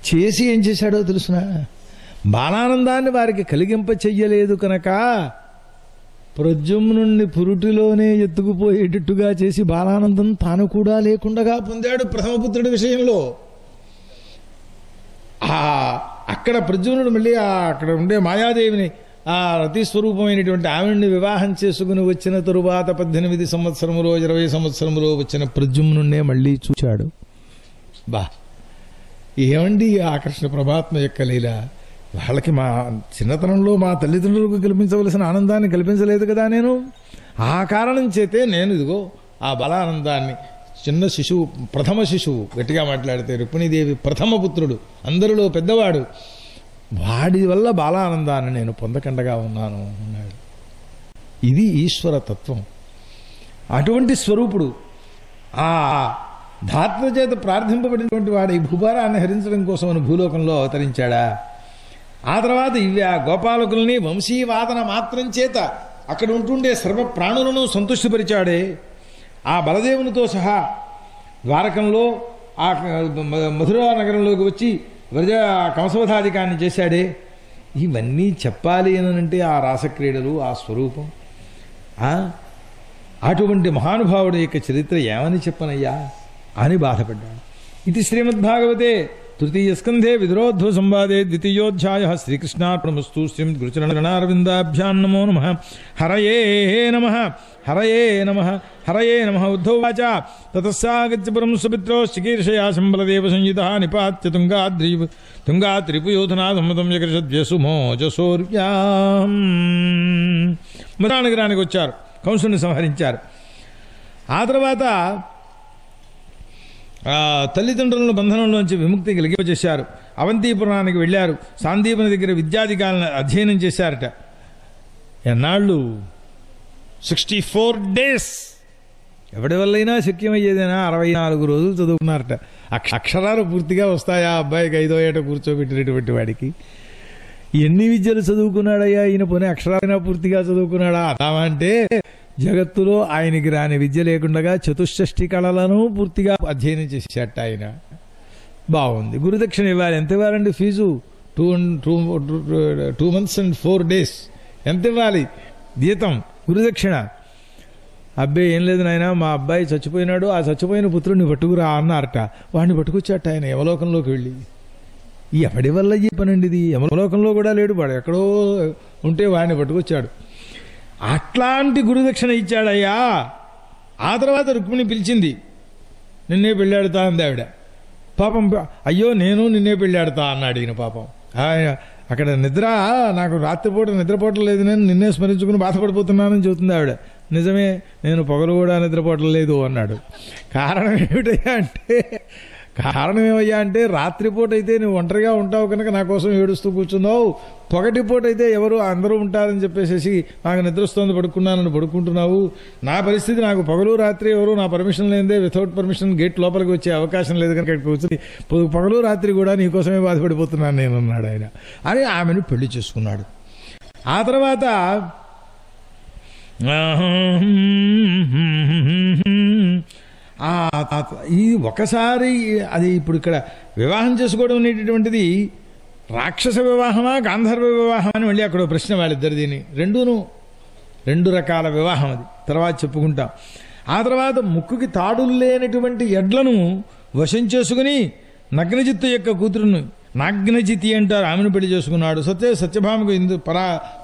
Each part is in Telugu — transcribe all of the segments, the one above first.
చేసి ఏం చేశాడో తెలుసునా, బాలానందాన్ని వారికి కలిగింప చెయ్యలేదు కనుక ప్రద్యుమ్నుణ్ణి పురుటిలోనే ఎత్తుకుపోయేటట్టుగా చేసి బాలానందం తాను కూడా లేకుండా పొందాడు ప్రథమపుత్రుడి విషయంలో. అక్కడ ప్రద్యుమ్నుడు మళ్ళీ అక్కడ ఉండే మాయాదేవిని, ఆ రతిస్వరూపమైనటువంటి ఆవిడ్ని వివాహం చేసుకుని వచ్చిన తరువాత 18 సంవత్సరములో 20 సంవత్సరములో వచ్చిన ప్రద్యుమ్నున్నే మళ్ళీ చూచాడు. బా ఏమండి ఆకర్షణ పరమాత్మ యొక్క లీల! వాళ్ళకి మా చిన్నతనంలో మా తల్లిదండ్రులకు కల్పించవలసిన ఆనందాన్ని కల్పించలేదు కదా నేను. ఆ కారణం చేతే నేను ఇదిగో ఆ బలానందాన్ని, చిన్న శిశువు, ప్రథమ శిశువు, గట్టిగా మాట్లాడితే రుక్మిణీదేవి ప్రథమ పుత్రుడు, అందరిలో పెద్దవాడు, వాడి వల్ల బాలానందాన్ని నేను పొందకండగా ఉన్నాను అన్నాడు. ఇది ఈశ్వర తత్వం. అటువంటి స్వరూపుడు ఆ ధాత్ర చేత ప్రార్థింపబడినటువంటి వాడు ఈ భూభారాన్ని హరించడం కోసం భూలోకంలో అవతరించాడా? ఆ తర్వాత ఆ గోపాలకుల్ని వంశీవాదన మాత్రం చేత అక్కడ ఉంటుండే సర్వ ప్రాణులను సంతుష్టిపరిచాడే. ఆ బలదేవునితో సహా ద్వారకంలో ఆ మధురా నగరంలోకి వచ్చి వ్రజ కంసవధాధికాన్ని చేశాడే. ఇవన్నీ చెప్పాలి అనంటే ఆ రాసక్రీడలు, ఆ స్వరూపం, అటువంటి మహానుభావుడి యొక్క చరిత్ర ఏమని చెప్పనయ్యా అని బాధపడ్డాడు. ఇది శ్రీమద్భాగవతే తృతీయ స్కంధే విదురోధ్వ సంవాదే ద్వితీయోధ్యాయ. శ్రీకృష్ణార్పణమస్తు. శ్రీ గురుచరణారవిందాభ్యాం నమో నమః. హరయే నమః, హరయే నమః, హరయే నమః. ఉద్ధవాచ తతస్సాగత్య పురం సుమిత్రో చికీర్షయా శంబలదేవ సంయుతః నిపాత్య తుంగాత్రిపుయోధనా సమ్మతం యకర్షద్వ్యసుమోజసూర్యాం. మధురానగరానికి వచ్చారు, కంసుని సంహరించారు. ఆ తర్వాత తల్లిదండ్రులను బంధనంలోంచి విముక్తి కలిగింపజేశారు. అవంతిపురానికి వెళ్ళారు. సాందీపని దగ్గర విద్యాధికారులను అధ్యయనం చేశారట. ఎన్నాళ్ళు? 64 days. ఎవడి వల్లైనా శక్యమయ్యేదైనా 64 రోజులు చదువుకున్నారట. అక్షరాలు పూర్తిగా వస్తాయా అబ్బాయికి 5వ ఏట కూర్చోబెట్టినటువంటి వాడికి? ఎన్ని విద్యలు చదువుకున్నాడయ్యా ఈయన? పోనీ అక్షరాలైనా పూర్తిగా చదువుకున్నాడా? అంటే జగత్తులో ఆయనకి రాని విద్య లేకుండా చతుష్షష్ఠి కళలను పూర్తిగా అధ్యయనం చేసేట ఆయన. బాగుంది. గురుదక్షిణ ఇవ్వాలి. ఎంత ఇవ్వాలండి ఫీజు? 2 months and 4 days. ఎంత ఇవ్వాలి జీతం, గురుదక్షిణ? అబ్బాయి ఏం లేదు నాయన, మా అబ్బాయి చచ్చిపోయినాడు, ఆ చచ్చిపోయిన పుత్రుడిని పట్టుకురా అన్నారట. వాడిని పట్టుకొచ్చాట ఆయన యమలోకంలోకి వెళ్ళి. ఎవడి వల్ల ఈ పనండి ఇది? యమలోకంలో కూడా లేడు వాడు, ఎక్కడో ఉంటే వాడిని పట్టుకొచ్చాడు. అట్లాంటి గురుదక్షిణ ఇచ్చాడయ్యా. ఆ తర్వాత రుక్మిణి పిలిచింది. నిన్నే పెళ్ళాడుతా అంది ఆవిడ. పాపం అయ్యో నేను నిన్నే పెళ్ళాడుతా అన్నాడు ఈయన. పాపం అక్కడ నిద్ర, నాకు రాత్రిపూట నిద్రపోవటం లేదు, నేను నిన్నే స్మరించుకుని బాధపడిపోతున్నానని చెబుతుంది ఆవిడ. నిజమే, నేను పగలు కూడా నిద్రపోవటం లేదు అన్నాడు. కారణం ఏమయ్యా అంటే రాత్రిపూట అయితే నువ్వు ఒంటరిగా ఉంటావు కనుక నా కోసం ఏడుస్తూ కూర్చున్నావు, పగటిపూట అయితే ఎవరు అందరూ ఉంటారని చెప్పేసి నాకు నిద్రస్తోంది పడుకున్నానని పడుకుంటున్నావు. నా పరిస్థితి, నాకు పగలు రాత్రి ఎవరు నా పర్మిషన్ లేదే, వితౌట్ పర్మిషన్ గేట్ లోపలికి వచ్చే అవకాశం లేదు కనుక ఇక్కడికి వచ్చి పగలు రాత్రి కూడా నీకోసమే బాధపడిపోతున్నాను నేను అన్నాడు ఆయన. అని ఆమెను పెళ్లి చేసుకున్నాడు. ఆ తర్వాత ఈ ఒకసారి అది ఇప్పుడు ఇక్కడ వివాహం చేసుకోవడం అనేటటువంటిది రాక్షస వివాహమా గాంధర్వ వివాహమా అని మళ్ళీ అక్కడ ప్రశ్న వాళ్ళిద్దరు. దీన్ని రెండు రకాల వివాహం, అది తర్వాత చెప్పుకుంటాం. ఆ తర్వాత ముక్కుకి తాడులు లేనటువంటి ఎడ్లను వశం చేసుకుని నగ్నజిత్తు యొక్క కూతురును, నాగ్నజితి అంటారు, ఆమెను పెళ్లి చేసుకున్నాడు. సత్యభామకు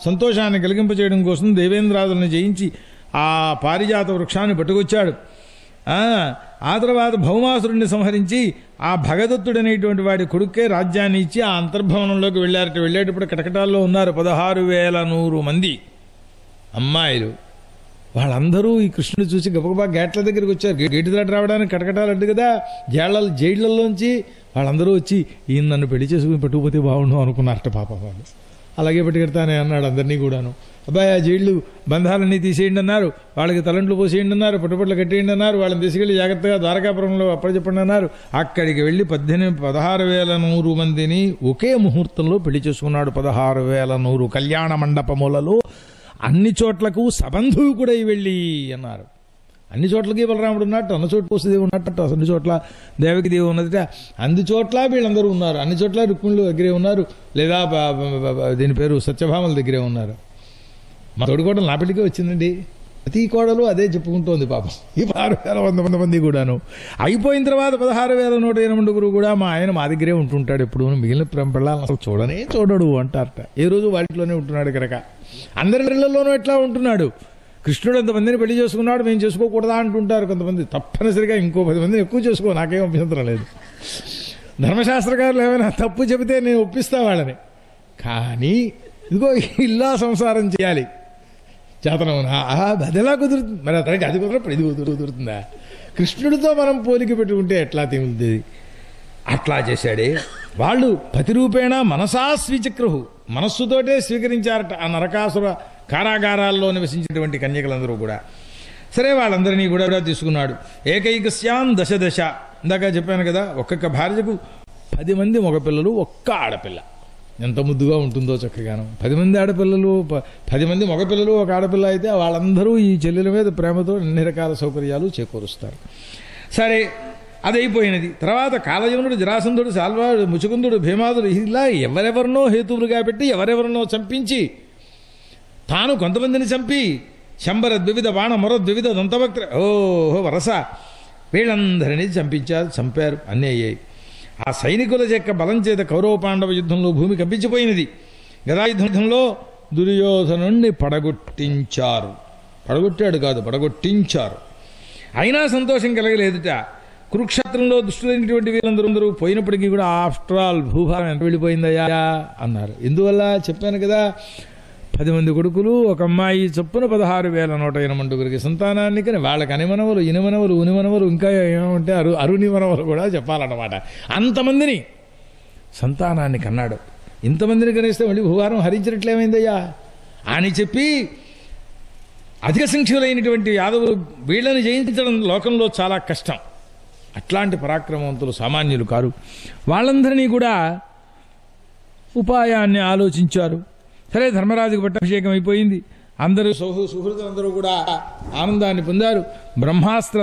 సంతోషాన్ని కలిగింపచేయడం కోసం దేవేంద్రాదులను జయించి ఆ పారిజాత వృక్షాన్ని పట్టుకొచ్చాడు. ఆ తర్వాత భౌమాసురుణ్ణి సంహరించి ఆ భగదత్తుడు అనేటువంటి వాడి కొడుకే రాజ్యాన్ని ఇచ్చి ఆ అంతర్భవనంలోకి వెళ్ళారట. వెళ్ళేటప్పుడు కటకటాల్లో ఉన్నారు 16,100 మంది అమ్మాయిలు. వాళ్ళందరూ ఈ కృష్ణుడు చూసి గబగబా గేట్ల దగ్గరికి వచ్చారు. గేటు దాటి రావడానికి కటకటాలు అడ్డు కదా, జైళ్లలోంచి వాళ్ళందరూ వచ్చి ఈయన నన్ను పెళ్లి చేసుకుని పట్టుకుపోతే బాగుండు అనుకున్నారట. పాప వాళ్ళు అలాగే పట్టుకెడతానే అన్నాడు అందరినీ కూడాను. అబ్బాయి ఆ జైళ్ళు బంధాలన్నీ తీసేయండి అన్నారు, వాళ్ళకి తలంట్లు పోసేయండి అన్నారు, పట్టుపట్లు కట్టేయండి అన్నారు, వాళ్ళని తీసుకెళ్లి జాగ్రత్తగా ద్వారకాపురంలో అప్పచెప్పండి అన్నారు. అక్కడికి వెళ్ళి 16,100 మందిని ఒకే ముహూర్తంలో పెళ్లి చేసుకున్నాడు. 16,100 కళ్యాణ మండపములలో అన్ని చోట్లకు సబంధువు కూడా వెళ్ళి అన్నారు. అన్ని చోట్లకి బలరాముడు ఉన్నట్టు, అన్ని చోట్ల వసుదేవి ఉన్నట్టు, అన్ని చోట్ల దేవకి దేవి ఉన్నదిట, అన్ని చోట్ల వీళ్ళందరూ ఉన్నారు. అన్ని చోట్ల రుక్మిణులు దగ్గరే ఉన్నారు, లేదా దీని పేరు సత్యభామల దగ్గరే ఉన్నారు. మా తోడుకోవడం నా పెళ్లికే వచ్చిందండి. ప్రతి కోడలు అదే చెప్పుకుంటోంది పాపం. ఈ 6,100 మంది కూడాను. అయిపోయిన తర్వాత 16,189 కూడా మా ఆయన మా దగ్గరే ఉంటుంటాడు ఎప్పుడు, మిగిలిన పిల్లలను అసలు చూడడు అంటారట. ఏ రోజు వాటిలోనే ఉంటున్నాడు కనుక అందరి ఇళ్లలోనూ ఎట్లా ఉంటున్నాడు. కృష్ణుడు అంతమందిని పెళ్లి చేసుకున్నాడు, మేము చేసుకోకూడదా అంటుంటారు కొంతమంది. తప్పనిసరిగా ఇంకో 10 మందిని ఎక్కువ చేసుకో, నాకేం అభ్యంతరం లేదు. ధర్మశాస్త్రకారులు ఏమైనా తప్పు చెబితే నేను ఒప్పిస్తా వాళ్ళని. కానీ ఇదిగో ఇల్లా సంసారం చేయాలి చేతనవునా, అదెలా కుదురుతుంది? మరి అతనికి అది కుదరప్పుడు ఇది కుదురుతుందా? కృష్ణుడితో మనం పోలిక పెట్టుకుంటే ఎట్లా తిరుగుతుంది? అట్లా చేశాడే. వాళ్ళు ప్రతిరూపేణ మనసా స్వీచక్రుహు, మనస్సుతోటే స్వీకరించారట ఆ నరకాసుర కారాగారాల్లో నివసించినటువంటి కన్యకలందరూ కూడా. సరే, వాళ్ళందరినీ కూడా తీసుకున్నాడు. ఏకైకస్యాం దశ, ఇందాక చెప్పాను కదా, ఒక్కొక్క భార్యకు 10 మంది మగపిల్లలు, ఒక్క ఆడపిల్ల. ఎంత ముద్దుగా ఉంటుందో చక్కగాను. 10 మంది ఆడపిల్లలు, 10 మంది మగపిల్లలు, ఒక ఆడపిల్ల అయితే వాళ్ళందరూ ఈ చెల్లెల మీద ప్రేమతో అన్ని రకాల సౌకర్యాలు చేకూరుస్తారు. సరే, అది అయిపోయినది. తర్వాత కాలయవనుడు, జరాసంధుడు, శాల్వాడు, ముచుకుందుడు, భీమాదుడు ఇలా ఎవరెవరినో హేతువులుగా పెట్టి ఎవరెవరినో చంపించి తాను కొంతమందిని చంపి శంబర ద్వివిధ బాణ మొర ద్వివిధ దంతవక్త్ర ఓహో వరస వీళ్ళందరినీ చంపారు. అన్నీ అయ్యాయి. ఆ సైనికుల యొక్క బలం చేత కౌరవ పాండవ యుద్ధంలో భూమి కంపించిపోయినది. గదాయుద్ధంలో దుర్యోధనుణ్ణి పడగొట్టించారు. అయినా సంతోషం కలగలేదుట. కురుక్షేత్రంలో దుష్టులైనటువంటి వీరందరూ పోయినప్పటికీ కూడా ఆఫ్టర్ ఆల్ భూభారం ఎంత వెళ్ళిపోయిందయ్యా అన్నారు. ఎందువల్ల చెప్పాను కదా, 10 మంది కొడుకులు, ఒక అమ్మాయి చొప్పున 16,189 సంతానాన్ని. కానీ వాళ్ళకి అనిమనవలు, ఇనిమనవలు, ఉనిమనవలు, ఇంకా ఏమంటే అరునిమనవలు కూడా చెప్పాలన్నమాట. అంతమందిని సంతానాన్ని కన్నాడు. ఇంతమందిని కనిస్తే మళ్ళీ భూభారం హరించినట్లేమైందయ్యా అని చెప్పి అధిక సంఖ్యలైనటువంటి యాదవులు వీళ్ళని జయించడం లోకంలో చాలా కష్టం. అట్లాంటి పరాక్రమవంతులు సామాన్యులు కారు. వాళ్ళందరినీ కూడా ఉపాయాన్ని ఆలోచించారు. సరే, ధర్మరాజుకు పట్టాభిషేకం అయిపోయింది. అందరూ సుహృతులందరూ కూడా ఆనందాన్ని పొందారు. బ్రహ్మాస్త్ర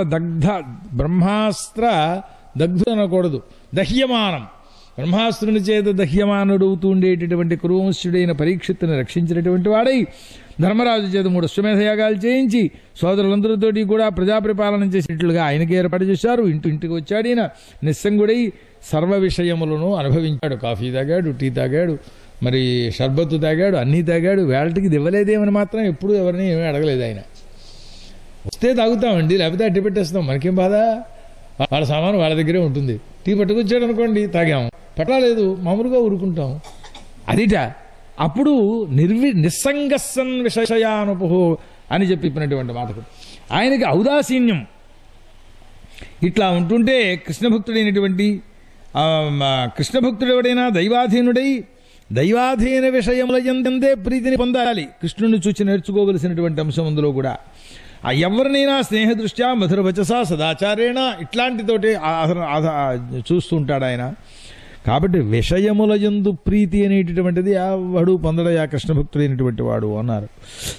దగ్ధుడు అనకూడదు, దహ్యమానం, బ్రహ్మాస్త్రుని చేత దహ్యమానుడవుతూ ఉండేటటువంటి కురువంశుడైన పరీక్షిత్తుని రక్షించినటువంటి వాడై ధర్మరాజు చేత 3 అశ్వమేధయాగాలు చేయించి సోదరులందరితోటి కూడా ప్రజాపరిపాలన చేసేట్లుగా ఆయనకి ఏర్పాటు చేశారు. ఇంటికి వచ్చాడు. ఈయన నిస్సంగుడై సర్వ విషయములను అనుభవించాడు. కాఫీ తాగాడు, టీ తాగాడు, మరి షర్బత్తు తాగాడు, అన్నీ తాగాడు. వేళటికి దివ్వలేదేమని మాత్రం ఎప్పుడు ఎవరిని ఏమీ అడగలేదు ఆయన. వస్తే తాగుతామండి, లేకపోతే అట్టి పెట్టేస్తాం, మనకేం బాధ, వాళ్ళ సామాను వాళ్ళ దగ్గరే ఉంటుంది. టీ పట్టుకొచ్చాడు అనుకోండి, తాగాము, పట్టలేదు, మామూలుగా ఊరుకుంటాం. అదిట అప్పుడు నిస్సంగస్సన్ విషయానుపహో అని చెప్పినటువంటి మాటకు ఆయనకి ఔదాసీన్యం ఇట్లా ఉంటుంటే కృష్ణభక్తుడైనటువంటి కృష్ణభక్తుడు ఎవడైనా దైవాధీన విషయముల యందే ప్రీతిని పొందాలి. కృష్ణుని చూచి నేర్చుకోవలసినటువంటి అంశం అందులో కూడా. ఎవరినైనా స్నేహదృష్ట్యా మధుర వచసా సదాచారేణ ఇట్లాంటితోటి చూస్తుంటాడు ఆయన. కాబట్టి విషయముల యందు ప్రీతి అనేటటువంటిది వాడు పొందడయా కృష్ణభక్తుడైనటువంటి వాడు అన్నారు.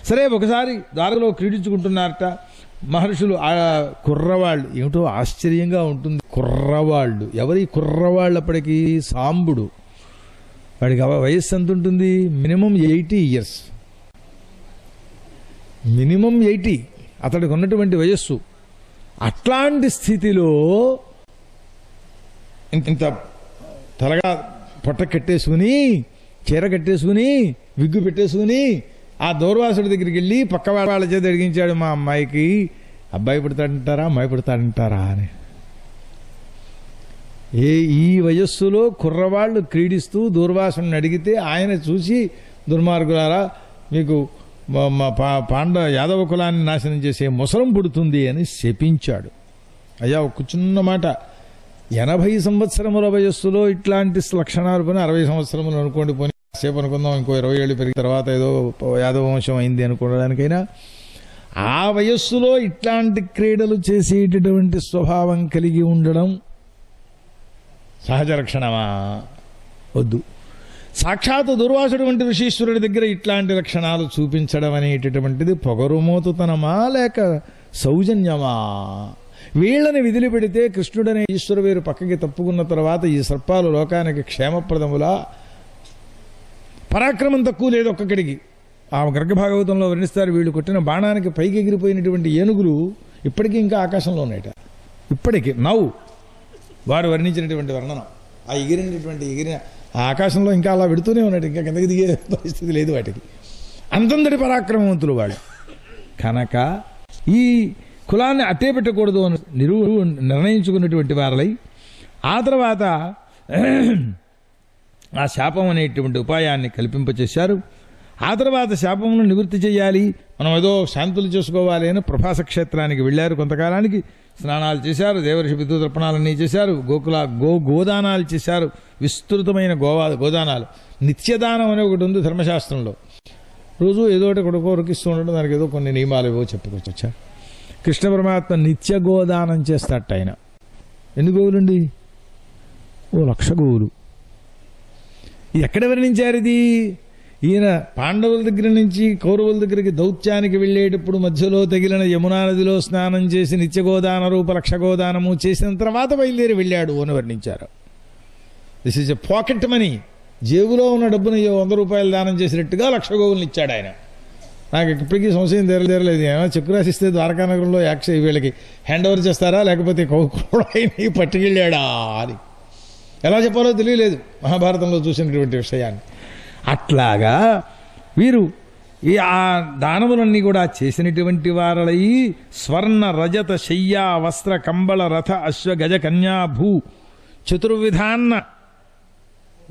సరే, ఒకసారి దారిలో క్రీడించుకుంటున్నారట మహర్షులు. ఆ కుర్రవాళ్ళు ఏమిటో ఆశ్చర్యంగా ఉంటుంది. కుర్రవాళ్ళు ఎవరి కుర్రవాళ్ళు? అప్పటికి సాంబుడు. వాడికి వయస్సు ఎంత ఉంటుంది? Minimum 80 years. మినిమం 80 అతడికి ఉన్నటువంటి వయస్సు. అట్లాంటి స్థితిలో ఇంత తలగా పొట్ట కట్టేసుకుని, చీర కట్టేసుకుని, విగ్గు పెట్టేసుకుని ఆ దూర్వాసుడి దగ్గరికి వెళ్ళి పక్క వాళ్ళ చేత అడిగించాడు, మా అమ్మాయికి అబ్బాయి పుడతాడంటారా, అమ్మాయి పుడతాడంటారా అని. ఈ వయస్సులో కుర్రవాళ్ళు క్రీడిస్తూ దూర్వాసుని అడిగితే ఆయన చూసి, దుర్మార్గులారా మీకు యాదవ కులాన్ని నాశనం చేసే ముసలం పుడుతుంది అని శపించాడు. అయ్యా, ఒక చిన్న మాట, 80 సంవత్సరముల వయస్సులో ఇట్లాంటి లక్షణాలు పోనీ 60 సంవత్సరములు అనుకోండి, పోనీ సేపు అనుకుందాం, ఇంకో 20 ఏళ్ళు పెరిగిన తర్వాత ఏదో యాదవ వంశం అయింది అనుకోవడానికైనా, ఆ వయస్సులో ఇట్లాంటి క్రీడలు చేసేటటువంటి స్వభావం కలిగి ఉండడం సహజ లక్షణమా? వద్దు. సాక్షాత్ దుర్వాసుడు వంటి ఋషీశ్వరుడి దగ్గర ఇట్లాంటి లక్షణాలు చూపించడం అనేటటువంటిది పొగరుమోతుతనమా లేక సౌజన్యమా. వీళ్ళని విధులు పెడితే కృష్ణుడనే ఈశ్వరవేరు పక్కకి తప్పుకున్న తర్వాత ఈ సర్పాలు లోకానికి క్షేమప్రదములా. పరాక్రమం తక్కువ లేదు ఒక్కొక్కడికి. ఆ గర్గభాగవతంలో వర్ణిస్తారు, వీళ్ళు కొట్టిన బాణానికి పైకి ఎగిరిపోయినటువంటి ఏనుగులు ఇప్పటికీ ఇంకా ఆకాశంలో ఉన్నాయట. ఇప్పటికీ వారు వర్ణించినటువంటి వర్ణనం, ఆ ఎగిరిన ఆ ఆకాశంలో ఇంకా అలా పెడుతూనే ఉన్నాడు, ఇంకా కిందకి దిగే పరిస్థితి లేదు వాటికి. అంతంతటి పరాక్రమవంతులు వాళ్ళు కనుక ఈ కులాన్ని అట్టే పెట్టకూడదు అని నిర్ణయించుకున్నటువంటి వారలై ఆ తర్వాత ఆ శాపం అనేటువంటి ఉపాయాన్ని కల్పింపచేశారు. ఆ తర్వాత శాపమును నివృత్తి చేయాలి, మనం ఏదో శాంతులు చేసుకోవాలి అని ప్రభాస క్షేత్రానికి వెళ్ళారు. కొంతకాలానికి స్నానాలు చేశారు, దేవర్షి విద్యుతర్పణాలన్నీ చేశారు, గోదానాలు చేశారు, విస్తృతమైన గోదానాలు. నిత్యదానం అనే ఒకటి ఉంది ధర్మశాస్త్రంలో. రోజు ఏదో ఒకటి కొడుకోరికిస్తూ ఉండడం, దానికి ఏదో కొన్ని నియమాలు ఏవో చెప్పుకొచ్చారు. కృష్ణ పరమాత్మ నిత్య గోదానం చేస్తాట. ఆయన ఎన్ని గోవులండి? 1,00,000 గోవులు. ఎక్కడ వర్ణించారు ఇది? ఈయన పాండవుల దగ్గర నుంచి కౌరవుల దగ్గరికి దౌత్యానికి వెళ్ళేటప్పుడు మధ్యలో తగిలిన యమునా నదిలో స్నానం చేసి నిత్యగోదాన రూప 1,00,000 గోదానము చేసిన తర్వాత బయలుదేరి వెళ్ళాడు అని వర్ణించారు. This is a pocket money. జేబులో ఉన్న డబ్బును 100 రూపాయలు దానం చేసినట్టుగా 1,00,000 గోవులను ఇచ్చాడు ఆయన. నాకు ఇప్పటికీ సంశయం తీరలేదు, ఏమైనా చెక్కు రాసిస్తే ద్వారకానగరంలో వీళ్ళకి హ్యాండ్ ఓవర్ చేస్తారా, లేకపోతే కూడా పట్టుకెళ్ళాడా అని ఎలా చెప్పాలో తెలియలేదు మహాభారతంలో చూసినటువంటి విషయాన్ని. అట్లాగా వీరు ఆ దానములన్నీ కూడా చేసినటువంటి వారలై స్వర్ణ రజత శయ్యా వస్త్ర కంబళ రథ అశ్వ గజ కన్యా భూ చతుర్విధాన్న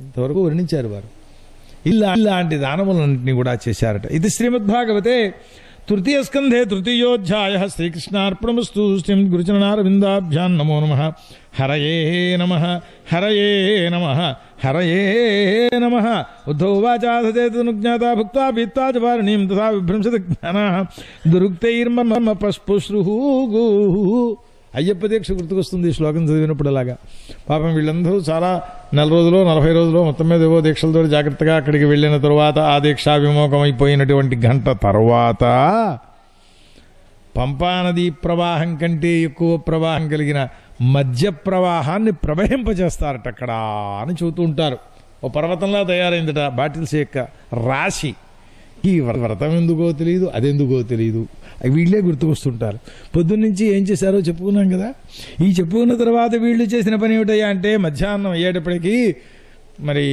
ఇంతవరకు వర్ణించారు వారు. ఇలాంటి దానములన్నింటినీ కూడా చేశారట. ఇది శ్రీమద్భాగవతే తృతీయ స్కంధే తృతీయోధ్యాయ. శ్రీకృష్ణార్పణమస్తు. శ్రీం గురుచరణారవిందాభ్యాం నమో నమః. హరయే నమః. హరయే నమః. హరయే నమః. ఉద్ధవాచాధేతునుజ్ఞాతా భుక్త్వా పీత్వా చ వారుణీం తథా విభ్రంశతి జ్ఞానాః దురుక్తైర్మమ పస్పుశ్రుః. అయ్యప్ప దీక్ష గుర్తుకొస్తుంది ఈ శ్లోకం చదివినప్పుడు. అలాగా పాపం వీళ్ళందరూ చాలా 4 రోజులు 40 రోజులు మొత్తం మీద ఏవో దీక్షలతో జాగ్రత్తగా అక్కడికి వెళ్ళిన తరువాత ఆ దీక్షా విమోకమైపోయినటువంటి గంట తర్వాత పంపానదీ ప్రవాహం కంటే ఎక్కువ ప్రవాహం కలిగిన మధ్య ప్రవాహాన్ని ప్రవహింపజేస్తారట అక్కడ అని చెబుతూ ఉంటారు. ఓ పర్వతంలా తయారైందట బాటిల్స్ యొక్క రాశి. ఈ వ్రతం ఎందుకో తెలియదు, అదెందుకో తెలియదు, వీళ్ళే గుర్తుకొస్తుంటారు. పొద్దున్నుంచి ఏం చేశారో చెప్పుకున్నాం కదా. ఈ చెప్పుకున్న తర్వాత వీళ్ళు చేసిన పని ఏమిటయ్యా అంటే మధ్యాహ్నం అయ్యేటప్పటికీ మరి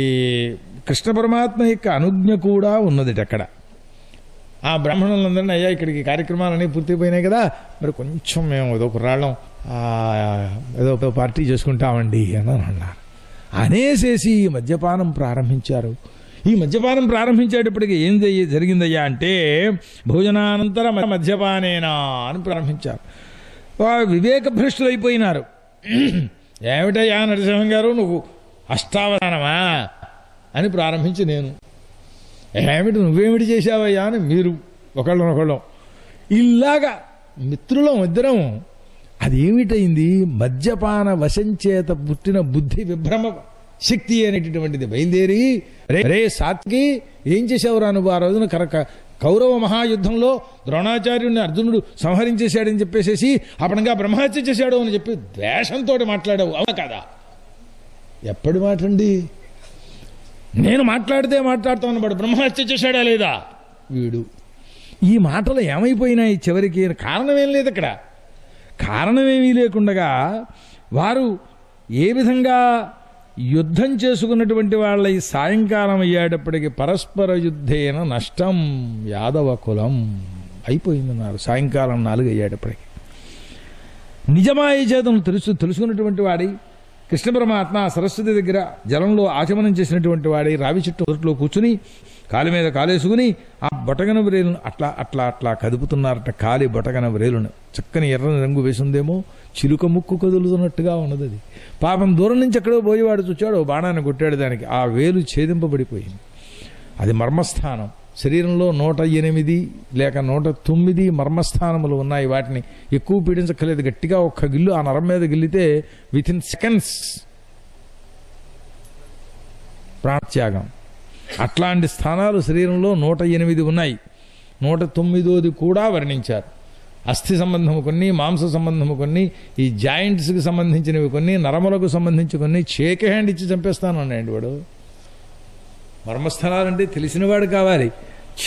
కృష్ణ పరమాత్మ యొక్క అనుజ్ఞ కూడా ఉన్నది అక్కడ. ఆ బ్రాహ్మణులందరినీ అయ్యా ఇక్కడికి కార్యక్రమాలన్నీ పూర్తిపోయినాయి కదా, మరి కొంచెం మేము ఏదో కుర్రాళ్ళం ఏదో పార్టీ చేసుకుంటామండి అని అన్నారు. అనేసేసి మద్యపానం ప్రారంభించారు. ఈ మద్యపానం ప్రారంభించేటప్పటికి ఏం జరిగిందయ్యా అంటే భోజనానంతర మద్యపానేనా అని ప్రారంభించారు. వివేక భ్రష్టులైపోయినారు. ఏమిటయ్యా నరసింహం గారు నువ్వు అష్టావధానమా అని ప్రారంభించి నేను, ఏమిటి నువ్వేమిటి చేశావయ్యా అని మీరు ఒకళ్ళం ఇలాగా మిత్రులం ఇద్దరం. అదేమిటైంది? మద్యపాన వశంచేత పుట్టిన బుద్ధి విభ్రమ శక్తి అనేటటువంటిది బయలుదేరి, రే సాత్కి ఏం చేశావురా నువ్వు ఆ రోజున కౌరవ మహాయుద్ధంలో ద్రోణాచార్యుడిని అర్జునుడు సంహరించేశాడని చెప్పేసేసి అప్పుడంగా బ్రహ్మహత్య చేశాడు అని చెప్పి ద్వేషంతో మాట్లాడావు, అవునా కదా? ఎప్పటి మాటండి? నేను మాట్లాడితే మాట్లాడుతామన్నవాడు బ్రహ్మహత్య చేశాడా లేదా వీడు? ఈ మాటలు ఏమైపోయినాయి చివరికి? కారణమేం లేదు అక్కడ. కారణమేమీ లేకుండగా వారు ఏ విధంగా యుద్ధం చేసుకున్నటువంటి వాళ్ళ ఈ సాయంకాలం అయ్యేటప్పటికి పరస్పర యుద్ధేన నష్టం యాదవ కులం అయిపోయిందన్నారు. సాయంకాలం 4 అయ్యేటప్పటికి నిజమాయ చేతను తెలుసుకున్నటువంటి వాడి కృష్ణ పరమాత్మ సరస్వతి దగ్గర జలంలో ఆచమనం చేసినటువంటి వాడి రావి చెట్టు మొదట్లో కూర్చుని కాలి మీద కాలేసుకుని ఆ బొటగన వ్రేలును అట్లా అట్లా అట్లా కదుపుతున్నారట. కాలి బొటగన వ్రేలును చక్కని ఎర్రని రంగు వేసిందేమో, చిలుక ముక్కు కదులుతున్నట్టుగా ఉన్నది. అది పాపం దూరం నుంచి ఎక్కడో పోయేవాడు చూచాడు, బాణాన్ని కొట్టాడు, దానికి ఆ వేలు ఛేదింపబడిపోయింది. అది మర్మస్థానం. శరీరంలో 108 లేక 109 మర్మస్థానములు ఉన్నాయి. వాటిని ఎక్కువ పీడించక్కర్లేదు. గట్టిగా ఒక్క గిల్లు ఆ నరం మీద గిల్లితే వితిన్ సెకండ్స్ ప్రాణత్యాగం. అట్లాంటి స్థానాలు శరీరంలో 108 ఉన్నాయి. 109ది కూడా వర్ణించారు. అస్థి సంబంధము కొన్ని, మాంస సంబంధము కొన్ని, ఈ జాయింట్స్కి సంబంధించినవి కొన్ని, నరములకు సంబంధించి కొన్ని షేక్ హ్యాండ్ ఇచ్చి చంపేస్తాను అన్నాడు వాడు. మర్మస్థలాలంటే తెలిసినవాడు కావాలి.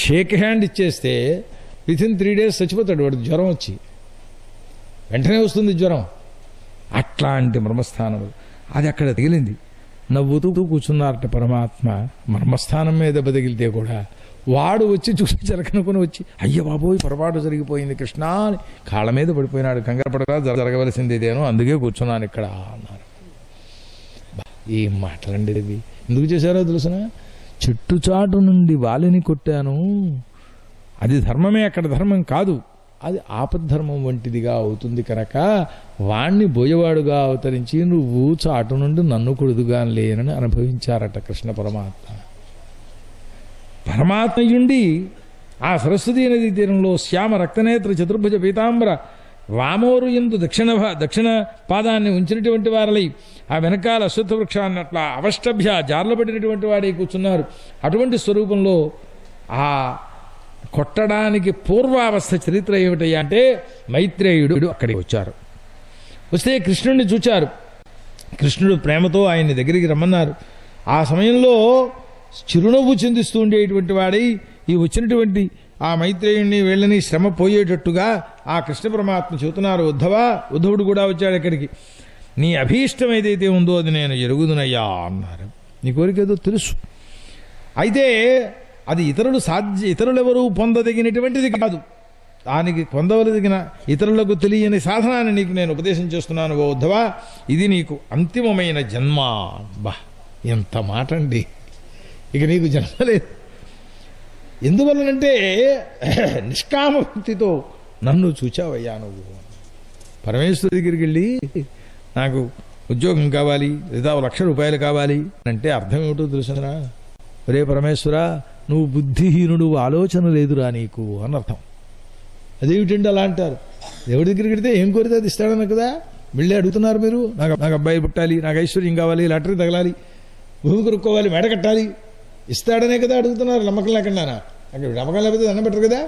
షేక్ హ్యాండ్ ఇచ్చేస్తే వితిన్ 3 days చచ్చిపోతాడు వాడు, జ్వరం వచ్చి. వెంటనే వస్తుంది జ్వరం. అట్లాంటి మర్మస్థానములు అది అక్కడ తగిలింది. నవ్వుతూ కూర్చున్నారట పరమాత్మ. మర్మస్థానం మీద దెబ్బ తగిలితే కూడా వాడు వచ్చి చూసి జరగనుకుని వచ్చి, అయ్య బాబోయ్ పొరపాటు జరిగిపోయింది కృష్ణ అని కాళ్ళ మీద పడిపోయినాడు. కంగారు పడగా జరగవలసిందేదేనో అందుకే కూర్చున్నాను ఇక్కడ అన్నారు. ఏం మాటలండి ఇవి. ఎందుకు చేశారో తెలుసిన? చెట్టుచాటు నుండి వాలిని కొట్టాను. అది ధర్మమే, అక్కడ ధర్మం కాదు, అది ఆపద్ధర్మం వంటిదిగా అవుతుంది కనుక వాణ్ణి బోయవాడుగా అవతరించి నువ్వు చాటు నుండి నన్ను కొడుదుగా లేనని అనుభవించారట కృష్ణ పరమాత్మ. పరమాత్మయుండి ఆ సరస్వతీ నదీ తీరంలో శ్యామ రక్తనేత్ర చతుర్భుజ పీతాంబర వామోరు ఎందు దక్షిణ పాదాన్ని ఉంచినటువంటి వారలై ఆ వెనకాల అశ్వత్థ వృక్షాన్ని అట్లా అవష్టభ్య జార్లబడినటువంటి వాడే కూర్చున్నారు. అటువంటి స్వరూపంలో ఆ కొట్టడానికి పూర్వావస్థ చరిత్ర ఏమిటయ్యా అంటే మైత్రేయుడు అక్కడికి వచ్చారు. వస్తే కృష్ణుడిని చూచారు. కృష్ణుడు ప్రేమతో ఆయన్ని దగ్గరికి రమ్మన్నారు. ఆ సమయంలో చిరునవ్వు చిందిస్తూ ఉండేటువంటి వాడై ఈ వచ్చినటువంటి ఆ మైత్రేయుణ్ణి వీళ్ళని శ్రమ పోయేటట్టుగా ఆ కృష్ణ పరమాత్మ చెబుతున్నారు. ఉద్ధవుడు కూడా వచ్చాడు ఇక్కడికి. నీ అభీష్టం ఏదైతే ఉందో అది నేను ఎరుగుదునయ్యా అన్నారు. నీ కోరిక ఏదో తెలుసు, అయితే అది ఇతరులెవరూ పొందదగినటువంటిది కాదు. దానికి పొందవలసిన ఇతరులకు తెలియని సాధనాన్ని నీకు నేను ఉపదేశం చేస్తున్నాను ఓ ఉద్ధవా. ఇది నీకు అంతిమమైన జన్మ. బా ఎంత మాట అండి. ఇక నీకు జన్మ లేదు. ఎందువల్లనంటే నిష్కామ భక్తితో నన్ను చూచావయ్యా నువ్వు. పరమేశ్వరు దగ్గరికి వెళ్ళి నాకు ఉద్యోగం కావాలి లేదా 1,00,000 రూపాయలు కావాలి అంటే అర్థం ఏమిటో తెలుసునా? ఒరే పరమేశ్వర, నువ్వు బుద్ధిహీనుడు, ఆలోచన లేదురా నీకు అని అర్థం. అదేమిటండి అలా అంటారు? దేవుడి దగ్గరికి వెళితే ఏం కోరితే అది ఇస్తాడన్న కదా. వెళ్ళి అడుగుతున్నారు మీరు, నాకు అబ్బాయి పుట్టాలి, నాకు ఐశ్వర్యం కావాలి, లాటరీ తగలాలి, భూమి కొనుక్కోవాలి, మేడ కట్టాలి, ఇస్తాడనే కదా అడుగుతున్నారు. నమ్మకం లేకుండానా? అక్కడ నమ్మకం లేకపోతే దండం పెట్టరు కదా.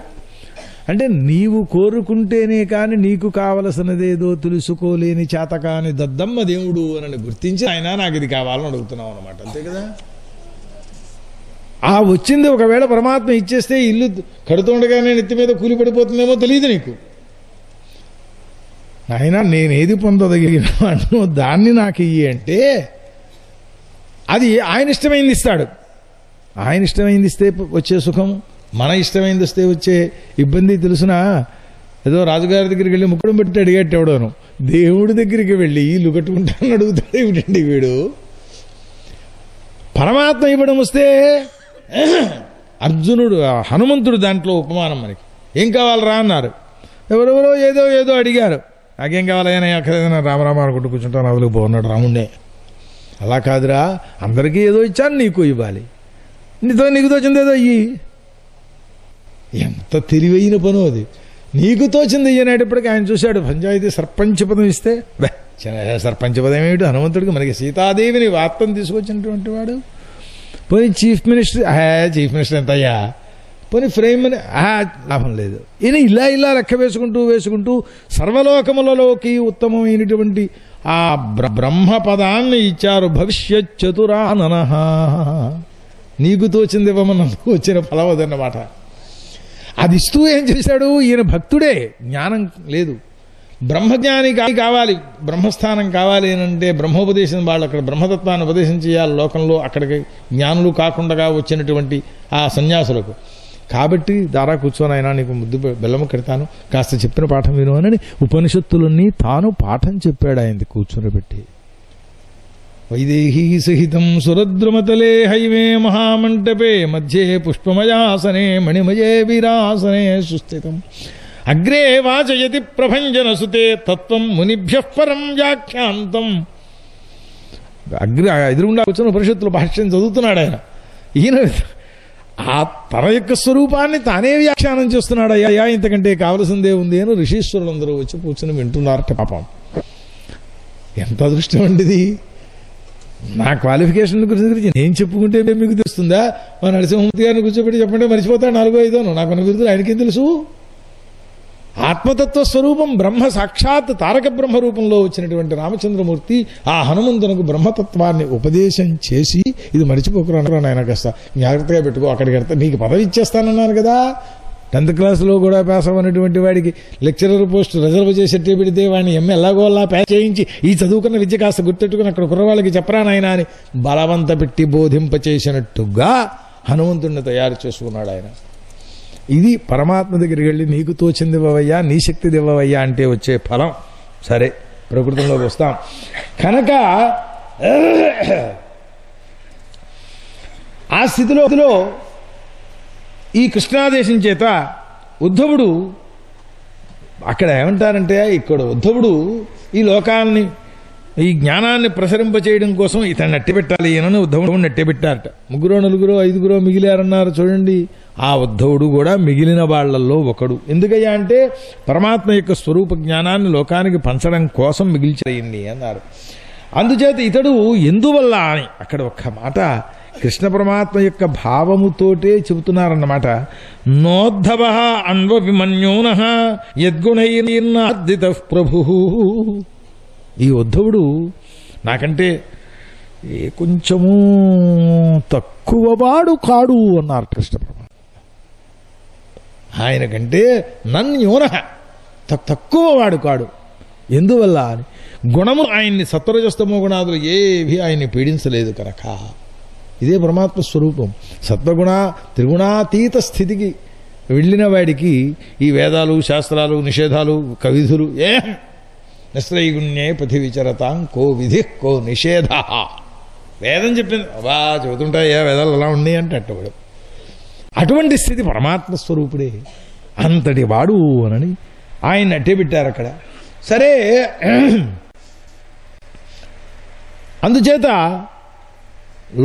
అంటే నీవు కోరుకుంటేనే కానీ నీకు కావలసినదేదో తెలుసుకోలేని చేతకాని దద్దమ్మ దేవుడు అని గుర్తించి ఆయన నాకు ఇది కావాలని అడుగుతున్నావు అన్నమాట. అంతే కదా. ఆ వచ్చింది ఒకవేళ పరమాత్మ ఇచ్చేస్తే ఇల్లు కడుతుండగానే నెత్తి మీద కూలిపడిపోతుందేమో తెలియదు నీకు. ఆయన నేనేది పొందదగిన దాన్ని నాకు ఇయ్యి అంటే అది ఆయన ఇష్టమైంది ఇస్తాడు. ఆయన ఇష్టమైంది ఇస్తే వచ్చే సుఖం, మన ఇష్టమైంది వస్తే వచ్చే ఇబ్బంది తెలుసునా? ఏదో రాజుగారి దగ్గరికి వెళ్ళి ముక్కడం పెట్టి అడిగేటెవడోను, దేవుడి దగ్గరికి వెళ్ళి ఇల్లు కట్టుకుంటానని అడుగుతాడు ఏమిటండి వీడు. పరమాత్మ ఇవ్వడం వస్తే అర్జునుడు హనుమంతుడు దాంట్లో ఉపమానం. మనకి ఏం కావాలరా అన్నారు. ఎవరెవరో ఏదో అడిగారు. నాకేం కావాలని అక్కడేదైనా రామరామ అనుకుంటూ కూర్చుంటాను, అదులకు బాగున్నాడు రాముండే. అలా కాదురా, అందరికీ ఏదో ఇచ్చాను, నీకు ఇవ్వాలి, నీకు తోచింది ఏదో ఇయ్యి. ఎంత తెలివైన పను అది. నీకు తోచింది ఇయ్యనేటప్పటికీ ఆయన చూశాడు, పంచాయతీ సర్పంచ్ పదం ఇస్తే సర్పంచ్ పదం ఏమిటి హనుమంతుడికి? మనకి సీతాదేవిని వార్తను తీసుకొచ్చినటువంటి వాడు. పోనీ చీఫ్ మినిస్టర్ ఎంత అయ్యా, పోనీ ఫ్రేమ్ అని లాభం లేదు. ఈయన ఇలా లెక్క వేసుకుంటూ సర్వలోకములలోకి ఉత్తమమైనటువంటి ఆ బ్రహ్మ పదాన్ని ఇచ్చారు. భవిష్యత్ చతురాననః, నీకు తోచింది ఇవ్వమన్నందుకు వచ్చిన ఫలవదన్నమాట. అది ఇస్తూ ఏం చేశాడు? ఈయన భక్తుడే, జ్ఞానం లేదు. బ్రహ్మజ్ఞాని కావాలి, బ్రహ్మస్థానం కావాలి అని అంటే బ్రహ్మోపదేశం, వాళ్ళు అక్కడ బ్రహ్మతత్వాన్ని ఉపదేశం చేయాలి లోకంలో, అక్కడికి జ్ఞానులు కాకుండా వచ్చినటువంటి ఆ సన్యాసులకు. కాబట్టి దారా కూర్చొని అయినా నీకు ముద్దు బెల్లము కడతాను, కాస్త చెప్పిన పాఠం విను అని ఉపనిషత్తులన్నీ తాను పాఠం చెప్పాడు ఆయన కూర్చొని పెట్టి. వైదేహీ సహితం సురద్రుమతలే హైవే మహామంటపే మధ్యే పుష్పమయాసనే మణిమయే వీరాసనే సుస్థితం అగ్రే వాచయతి ప్రభంజన సుతే తత్వం మునిభ్యః పరం వ్యాఖ్యాంతం. ఎదురుగుండా కూర్చొని ఉపనిషత్తుల భాష్యం చదువుతున్నాడు ఆయన. ఈయన ఆ తన యొక్క స్వరూపాన్ని తానే వ్యాఖ్యానం చేస్తున్నాడు. అయ్యా ఇంతకంటే కావలసిందే ఉంది అని ఋషీశ్వరులందరూ వచ్చి కూర్చొని వింటున్నారట. పాపం ఎంత అదృష్టం అండిది. నా క్వాలిఫికేషన్ గురించి నేను చెప్పుకుంటే మీకు తెలుస్తుందా? మా నరసింహమూర్తి గారిని కూర్చోబెట్టి చెప్పంటే మర్చిపోతాడు 4-5 నాకు గుర్తు, ఆయనకేం తెలుసు? ఆత్మతత్వ స్వరూపం బ్రహ్మ సాక్షాత్ తారక బ్రహ్మ రూపంలో వచ్చినటువంటి రామచంద్రమూర్తి ఆ హనుమంతునకు బ్రహ్మతత్వాన్ని ఉపదేశం చేసి ఇది మర్చిపోకురా నాయన కాస్త జాగ్రత్తగా పెట్టుకో, అక్కడికి వెళ్తా నీకు పదవి ఇచ్చేస్తానన్నారు కదా. 10th క్లాస్లో కూడా పాస్ అవ్వనటువంటి వాడికి లెక్చరర్ పోస్ట్ రిజర్వ్ చేసేట్టే పెడితే వాడిని ఎలాగో అలా ప్యాచ్ చేయించి ఈ చదువుకున్న విద్య కాస్త గుర్తెట్టుకుని అక్కడ కుర్రవాళ్ళకి చెప్పరా నాయన అని బలవంత పెట్టి బోధింపచేసినట్టుగా హనుమంతుడిని తయారు చేసుకున్నాడు ఆయన. ఇది పరమాత్మ దగ్గరికి వెళ్ళి నీకు తోచింది ఇవ్వవయ్యా, నీ శక్తిది ఇవ్వవయ్యా అంటే వచ్చే ఫలం. సరే, ప్రకృతంలోకి వస్తాం. కనుక ఆ స్థితిలో ఈ కృష్ణాదేశం చేత ఉద్ధవుడు అక్కడ ఏమంటారంటే, ఇక్కడ ఉద్ధవుడు ఈ లోకాలని ఈ జ్ఞానాన్ని ప్రసరింపచేయడం కోసం ఇతన్ని అట్టిపెట్టాలి, ఈయనని ఉద్ధవుడిని అట్టిపెట్టారట. 3 4 5 మిగిలారన్నారు చూడండి. ఆ ఉద్ధవుడు కూడా మిగిలిన వాళ్లలో ఒకడు. ఎందుకయ్యా అంటే పరమాత్మ యొక్క స్వరూప జ్ఞానాన్ని లోకానికి పంచడం కోసం మిగిల్చేయండి అన్నారు. అందుచేత ఇతడు ఎందువల్ల అని అక్కడ ఒక్క మాట కృష్ణ పరమాత్మ యొక్క భావముతోటే చెబుతున్నారన్నమాట. నోద్ధవ అన్వభిమన్యూనః యద్గుణైర్నార్దిత ప్రభు. ఈ ఉద్ధవుడు నాకంటే కొంచెము తక్కువవాడు కాడు అన్నారు కృష్ణ పరమాత్మ. ఆయన కంటే నన్యూన తక్కువవాడు కాడు. ఎందువల్ల అని గుణము ఆయన్ని సత్వరజస్తమో గుణాదులు ఏవి ఆయన్ని పీడించలేదు కనుక. ఇదే పరమాత్మ స్వరూపం. సత్వగుణ త్రిగుణాతీత స్థితికి వెళ్ళిన వాడికి ఈ వేదాలు శాస్త్రాలు నిషేధాలు కవిధులు నిశ్రైగుణ్యే పథి విచరతాం కో విధి కో నిషేధ. వేదం చెప్పింది అబ్బా చెబుతుంటాయా వేదాలు అలా ఉన్నాయి అంటే అట్టవాడు. అటువంటి స్థితి పరమాత్మ స్వరూపుడే. అంతటి వాడు అని ఆయన అట్టే పెట్టారు అక్కడ. సరే, అందుచేత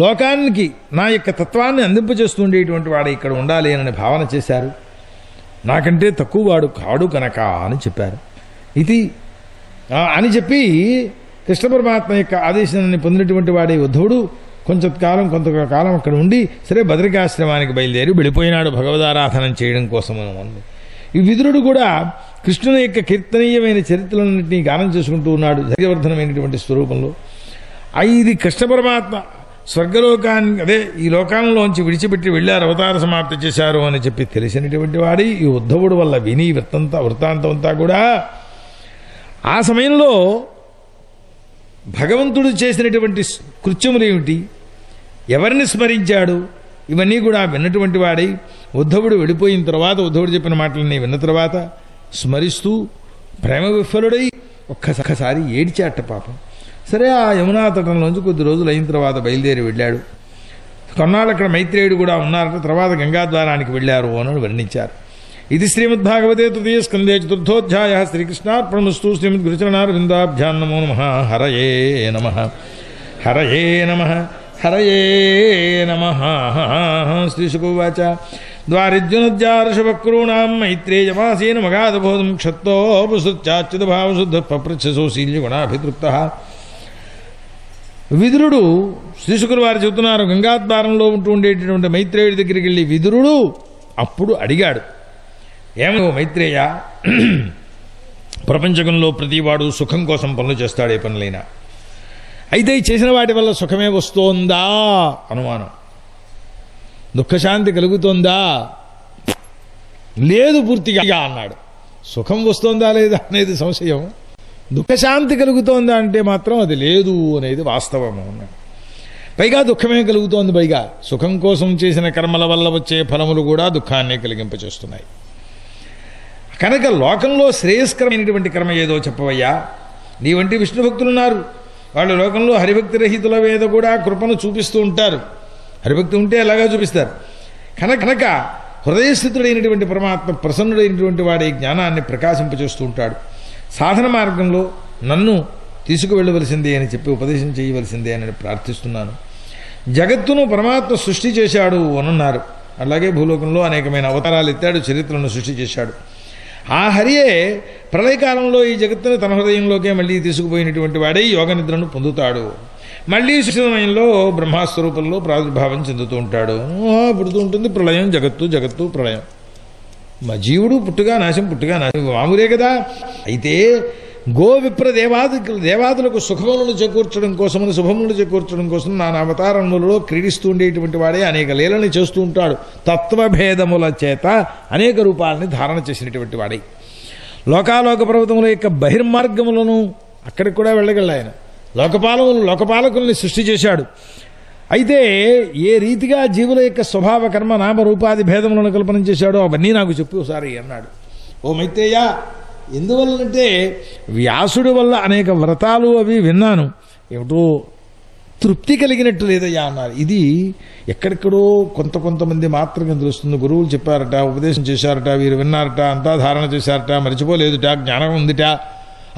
లోకానికి నా యొక్క తత్వాన్ని అందింపచేస్తుండేటువంటి వాడు ఇక్కడ ఉండాలి అని భావన చేశారు. నాకంటే తక్కువ వాడు కాడు కనుక అని చెప్పారు. ఇది అని చెప్పి కృష్ణ పరమాత్మ యొక్క ఆదేశాన్ని పొందినటువంటి వాడే ఉద్ధవుడు కొంతకాలం అక్కడ ఉండి సరే బద్రికాశ్రమానికి బయలుదేరి వెళ్ళిపోయినాడు భగవదారాధన చేయడం కోసం. ఈ విదురుడు కూడా కృష్ణుని యొక్క కీర్తనీయమైన చరిత్రలన్నింటినీ గానం చేసుకుంటూ ఉన్నాడు ధైర్యవర్ధనమైనటువంటి స్వరూపంలో. ఇది కృష్ణ పరమాత్మ స్వర్గలోకాన్ని అదే ఈ లోకాలంలోంచి విడిచిపెట్టి వెళ్ళారు, అవతార సమాప్తి చేశారు అని చెప్పి తెలిసినటువంటి వాడి ఈ ఉద్ధవుడు వల్ల విని వృత్తాంతం అంతా కూడా ఆ సమయంలో భగవంతుడు చేసినటువంటి కృత్యములు ఏమిటి, ఎవరిని స్మరించాడు, ఇవన్నీ కూడా విన్నటువంటి వాడై ఉద్ధవుడు వెళ్ళిపోయిన తర్వాత ఉద్ధవుడు చెప్పిన మాటలన్నీ విన్న తర్వాత స్మరిస్తూ ప్రేమ విఫలుడై ఒక్కసారి ఏడ్చాట పాపం. సరే, ఆ యమునా తటంలోంచి కొద్ది రోజులు అయిన తర్వాత బయలుదేరి వెళ్ళాడు. కొన్నాళ్ళు అక్కడ మైత్రేయుడు కూడా ఉన్నారట. తర్వాత గంగాద్వారానికి వెళ్ళారు అని వర్ణించారు. ఇది శ్రీమద్భాగవతే తృతీయ స్కందే చతుర్థోధ్యాయ. శ్రీకృష్ణార్పణమస్తు. శ్రీమద్ గురుచరణారవిందాభ్యాం నమో నమః. హరయే నమః. హరయే నమః. హరయే నమః. శ్రీశుకోవాచ ద్వారిద్యునద్యార్షభక్రూణాం మైత్రేయమాసేన మగాధబోధం క్షత్తోపసృత్యాచ్యుతభావశుద్ధ పపృచ్ఛసోశీల్యగుణాభితృప్తః. విదురుడు శ్రీశుకుల వారు చెబుతున్నారు, గంగాద్వారంలో ఉంటూ ఉండేటటువంటి మైత్రేయుడి దగ్గరికి వెళ్ళి విదురుడు అప్పుడు అడిగాడు, ఏమో మైత్రేయ, ప్రపంచకంలో ప్రతివాడు సుఖం కోసం పనులు చేస్తాడు, ఏ పనులైనా. అయితే చేసిన వాటి వల్ల సుఖమే వస్తోందా అనుమానం, దుఃఖశాంతి కలుగుతోందా? లేదు పూర్తిగా అన్నాడు. సుఖం వస్తోందా లేదా అనేది సంశయం, దుఃఖశాంతి కలుగుతోందా అంటే మాత్రం అది లేదు అనేది వాస్తవం అన్నాడు. పైగా దుఃఖమే కలుగుతోంది. పైగా సుఖం కోసం చేసిన కర్మల వల్ల వచ్చే ఫలములు కూడా దుఃఖాన్ని కలిగింపచేస్తున్నాయి. కనుక లోకంలో శ్రేయస్కరమైనటువంటి కర్మ ఏదో చెప్పవయ్యా. నీ వంటి విష్ణు భక్తులున్నారు, వాళ్ళు లోకంలో హరిభక్తి రహితుల మీద కూడా కృపను చూపిస్తూ ఉంటారు. హరిభక్తి ఉంటే అలాగా చూపిస్తారు. కనుక హృదయస్థితుడైనటువంటి పరమాత్మ ప్రసన్నుడైనటువంటి వాడి జ్ఞానాన్ని ప్రకాశింపచేస్తూ ఉంటాడు. సాధన మార్గంలో నన్ను తీసుకువెళ్ళవలసిందే అని చెప్పి ఉపదేశం చేయవలసిందే అని ప్రార్థిస్తున్నాను. జగత్తును పరమాత్మ సృష్టి చేశాడు అనున్నారు. అలాగే భూలోకంలో అనేకమైన అవతారాలు ఎత్తాడు, చరిత్రను సృష్టి చేశాడు. ఆ హరియే ప్రళయకాలంలో ఈ జగత్తును తన హృదయంలోకే మళ్ళీ తీసుకుపోయినటువంటి వాడే యోగ నిద్రను పొందుతాడు. మళ్ళీ సృష్టిమయంలో బ్రహ్మస్వరూపంలో ప్రాదుర్భావం చెందుతూ ఉంటాడు. పుడుతూ ఉంటుంది ప్రళయం, జగత్తు ప్రళయం. మా జీవుడు పుట్టుగా నాశం మామూలే కదా. అయితే గోవిప్ర దేవాదులకు సుఖములను చేకూర్చడం కోసమని శుభములను చేకూర్చడం కోసం నానా అవతారములలో క్రీడిస్తూ ఉండేటువంటి వాడే అనేక లీలని చేస్తూ ఉంటాడు. తత్వభేదముల చేత అనేక రూపాలని ధారణ చేసినటువంటి వాడే. లోకాలోక పర్వతముల యొక్క బహిర్మార్గములను అక్కడికి కూడా వెళ్ళగల ఆయన లోకపాలకుల్ని సృష్టి చేశాడు. అయితే ఏ రీతిగా జీవుల యొక్క స్వభావ కర్మ నామ రూపాది భేదములను కల్పన చేశాడో అవన్నీ నాకు చెప్పు ఒకసారి అన్నాడు. ఓ మైత్రేయ, ఎందువల్లంటే వ్యాసుడి వల్ల అనేక వ్రతాలు అవి విన్నాను, ఏమిటో తృప్తి కలిగినట్టు లేదయ్యా అన్నారు. ఇది ఎక్కడెక్కడో కొంతమంది మాత్రమే తెలుస్తుంది. గురువులు చెప్పారట, ఉపదేశం చేశారట, వీరు విన్నారట, అంతా ధారణ చేశారట, మర్చిపోలేదుట, జ్ఞానం ఉందిట,